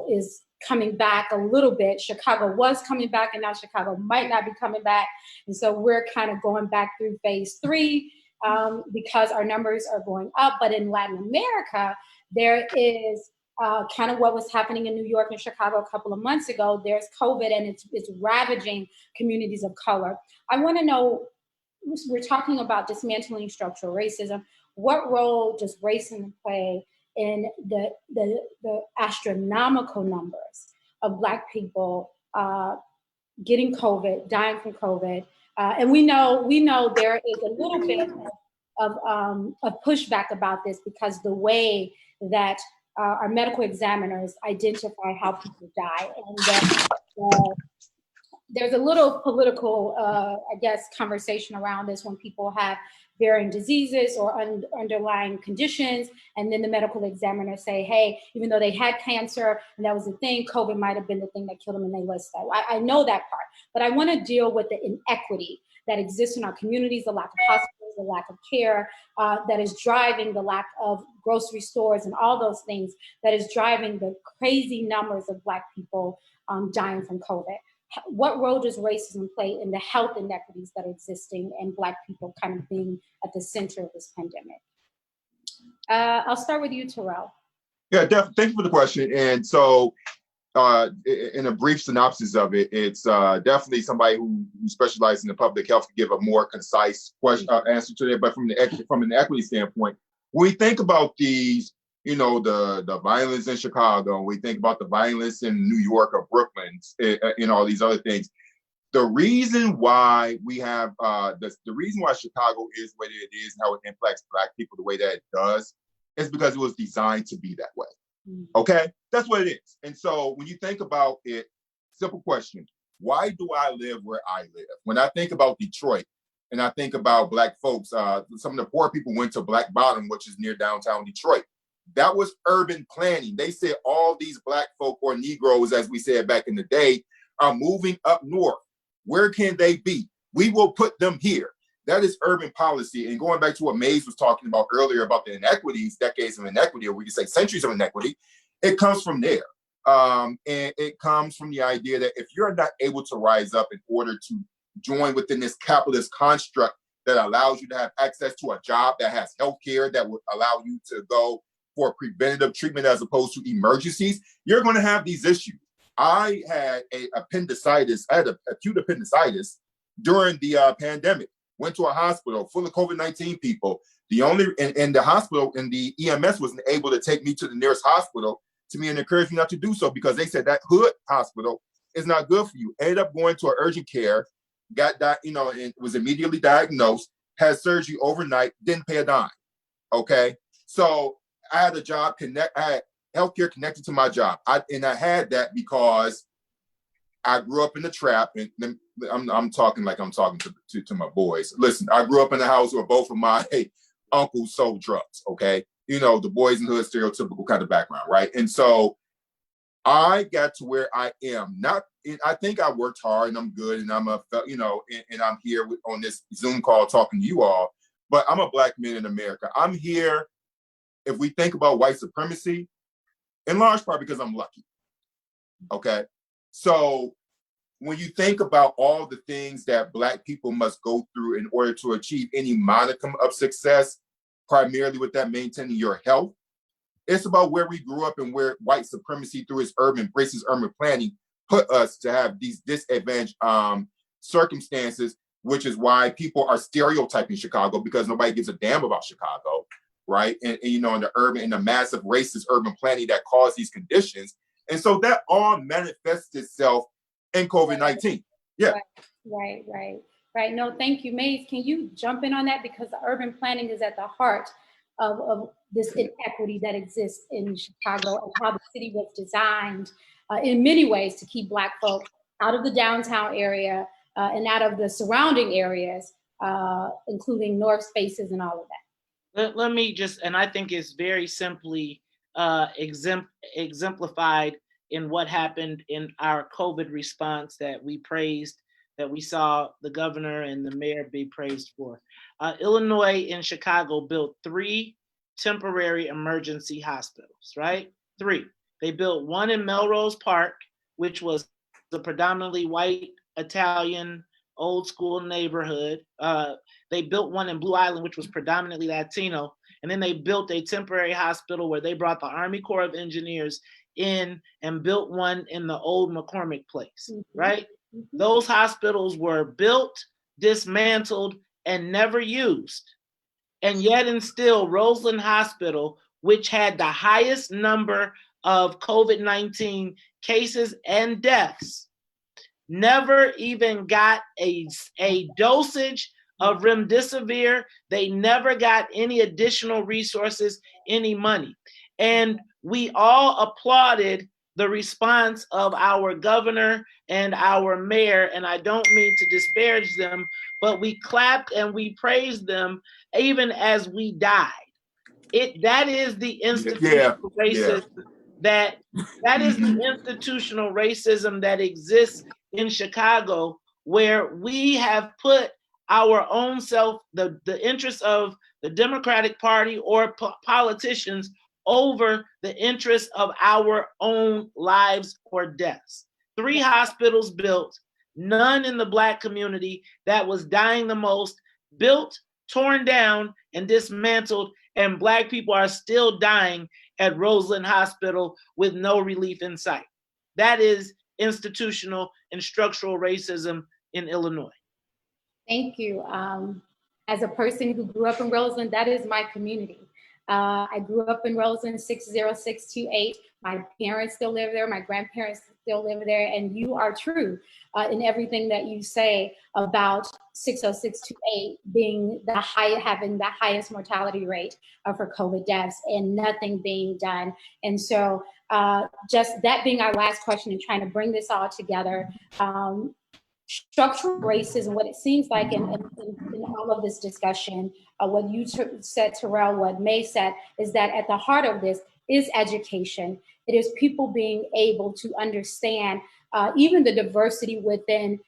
is coming back a little bit. Chicago was coming back, and now Chicago might not be coming back, and so we're kind of going back through phase 3 because our numbers are going up. But in Latin America, there is kind of what was happening in New York and Chicago a couple of months ago. There's COVID, and it's ravaging communities of color. I want to know, we're talking about dismantling structural racism. What role does racism play in the astronomical numbers of Black people getting COVID, dying from COVID? And we know there is a little bit of pushback about this because the way that our medical examiners identify how people die, and there's a little political, conversation around this when people have varying diseases or underlying conditions, and then the medical examiners say, hey, even though they had cancer and that was the thing, COVID might have been the thing that killed them, and they list that. I know that part, but I want to deal with the inequity that exists in our communities, the lack of hospitals, the lack of care, that is driving the lack of grocery stores and all those things, that is driving the crazy numbers of Black people dying from COVID. What role does racism play in the health inequities that are existing and Black people kind of being at the center of this pandemic? I'll start with you, Terrell. Yeah, thank you for the question. And so in a brief synopsis of it, it's definitely somebody who specializes in the public health to give a more concise answer to that. But from an equity standpoint, when we think about these, the violence in Chicago, we think about the violence in New York or Brooklyn, and all these other things. The reason why we have the reason why Chicago is what it is, how it impacts Black people the way that it does, is because it was designed to be that way. Okay, that's what it is. And so when you think about it, simple question: why do I live where I live? When I think about Detroit and I think about Black folks, some of the poor people went to Black Bottom, which is near downtown Detroit. That was urban planning. They said all these Black folk, or Negroes, as we said back in the day, are moving up north. Where can they be? We will put them here. That is urban policy. And going back to what Maize was talking about earlier about the inequities, decades of inequity, or we could say centuries of inequity, it comes from there. And it comes from the idea that if you're not able to rise up in order to join within this capitalist construct that allows you to have access to a job that has healthcare, that would allow you to go for preventative treatment as opposed to emergencies, you're going to have these issues. I had appendicitis. I had acute appendicitis during the pandemic. Went to a hospital full of COVID-19 people. And the hospital and the EMS wasn't able to take me to the nearest hospital to me and encouraged me not to do so because they said that hood hospital is not good for you. Ended up going to an urgent care, got that, and was immediately diagnosed, had surgery overnight, didn't pay a dime. Okay. So I had a job I had healthcare connected to my job. I had that because I grew up in the trap, and I'm talking like I'm talking to my boys. Listen, I grew up in a house where both of my uncles sold drugs, okay? You know, the boys in the hood, stereotypical kind of background, right? And so I got to where I am. I think I worked hard and I'm good and I'm and I'm here on this Zoom call talking to you all, but I'm a Black man in America. I'm here, if we think about white supremacy, in large part because I'm lucky, okay? So when you think about all the things that Black people must go through in order to achieve any modicum of success, primarily with that maintaining your health, it's about where we grew up and where white supremacy through its racist urban planning put us to have these disadvantaged circumstances, which is why people are stereotyping Chicago because nobody gives a damn about Chicago, right? And in the massive racist urban planning that caused these conditions. And so that all manifests itself in COVID-19. Yeah. Right. No, thank you. Maize, can you jump in on that? Because the urban planning is at the heart of this inequity that exists in Chicago and how the city was designed in many ways to keep Black folk out of the downtown area and out of the surrounding areas, including north spaces and all of that. Let me just, and I think it's very simply exemplified in what happened in our COVID response that we praised, that we saw the governor and the mayor be praised for. Illinois and Chicago built 3 temporary emergency hospitals, right? 3. They built one in Melrose Park, which was the predominantly white, Italian, old school neighborhood. They built one in Blue Island, which was predominantly Latino. And then they built a temporary hospital where they brought the Army Corps of Engineers in and built one in the old McCormick Place, right? Those hospitals were built, dismantled, and never used. And yet and still, Roseland Hospital, which had the highest number of COVID-19 cases and deaths, never even got a dosage of remdesivir. They never got any additional resources, any money. And we all applauded the response of our governor and our mayor, and I don't mean to disparage them, but we clapped and we praised them even as we died. That is the institutional racism that is the institutional racism that exists in Chicago, where we have put our own self, the interests of the Democratic Party or politicians over the interests of our own lives or deaths. 3 hospitals built, none in the Black community that was dying the most, built, torn down, and dismantled, and Black people are still dying at Roseland Hospital with no relief in sight. That is institutional and structural racism in Illinois. Thank you. As a person who grew up in Roseland, that is my community. I grew up in Roseland, 60628. My parents still live there. My grandparents still live there. And you are true in everything that you say about 60628 being having the highest mortality rate for COVID deaths and nothing being done. And so just that being our last question and trying to bring this all together, structural racism, what it seems like in all of this discussion, what you said, Terrell, what May said, is that at the heart of this is education. It is people being able to understand even the diversity within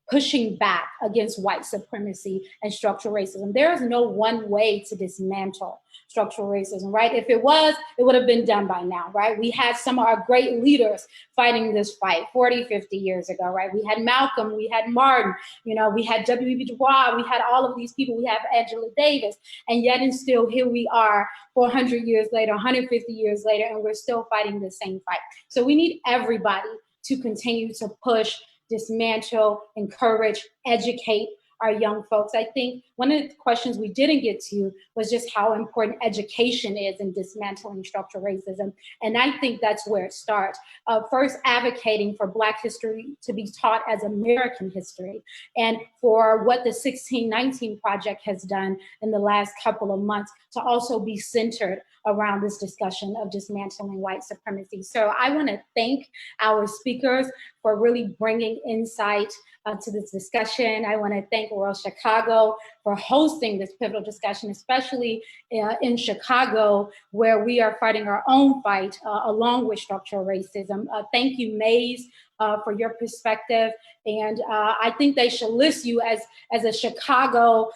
pushing back against white supremacy and structural racism. There is no one way to dismantle structural racism, right? If it was, it would have been done by now, right? We had some of our great leaders fighting this fight 40, 50 years ago, right? We had Malcolm, we had Martin, we had W.E.B. Du Bois, we had all of these people, we have Angela Davis, and yet and still here we are 400 years later, 150 years later, and we're still fighting the same fight. So we need everybody to continue to push, dismantle, encourage, educate our young folks. I think one of the questions we didn't get to was just how important education is in dismantling structural racism. And I think that's where it starts. First, advocating for Black history to be taught as American history, and for what the 1619 Project has done in the last couple of months to also be centered around this discussion of dismantling white supremacy. So I want to thank our speakers for really bringing insight to this discussion. I want to thank World Chicago for hosting this pivotal discussion, especially in Chicago, where we are fighting our own fight along with structural racism. Thank you, Maize, for your perspective. And I think they should list you as a Chicago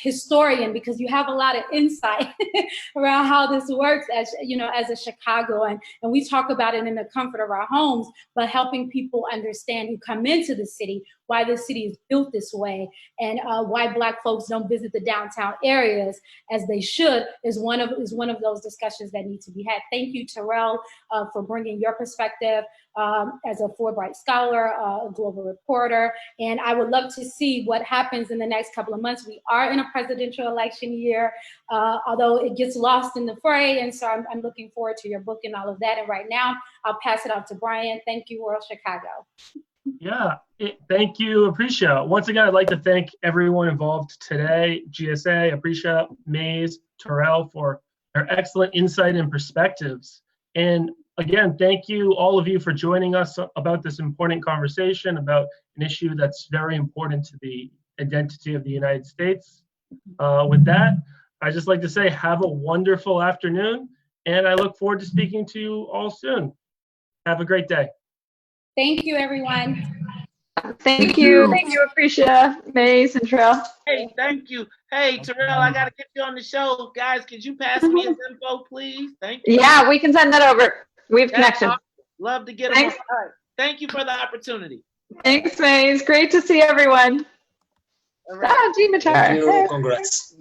historian, because you have a lot of insight around how this works as, you know, as a Chicagoan. And we talk about it in the comfort of our homes, but helping people understand who come into the city, why the city is built this way, and why Black folks don't visit the downtown areas as they should is one of those discussions that need to be had. Thank you, Terrell, for bringing your perspective as a Fulbright scholar, a global reporter. And I would love to see what happens in the next couple of months. We are in a presidential election year, although it gets lost in the fray. And so I'm looking forward to your book and all of that. And right now, I'll pass it off to Brian. Thank you, World Chicago. Yeah, thank you, Aprecia. Once again, I'd like to thank everyone involved today, GSA, Aprecia, Maize, Terrell, for their excellent insight and perspectives. And again, thank you, all of you, for joining us about this important conversation about an issue that's very important to the identity of the United States. With that, I just like to say have a wonderful afternoon, and I look forward to speaking to you all soon. Have a great day. Thank you, everyone. Thank you. Thank you, Aprecia, Maize, and Terrell. Hey, thank you. Hey, Terrell, I got to get you on the show. Guys, could you pass me his info, please? Thank you. Yeah, we can send that over. We have connection. Awesome. Love to get him on. All right. Thank you for the opportunity. Thanks, Maize. Great to see everyone. All right. Ah, G-Matar. Thank you. Congrats.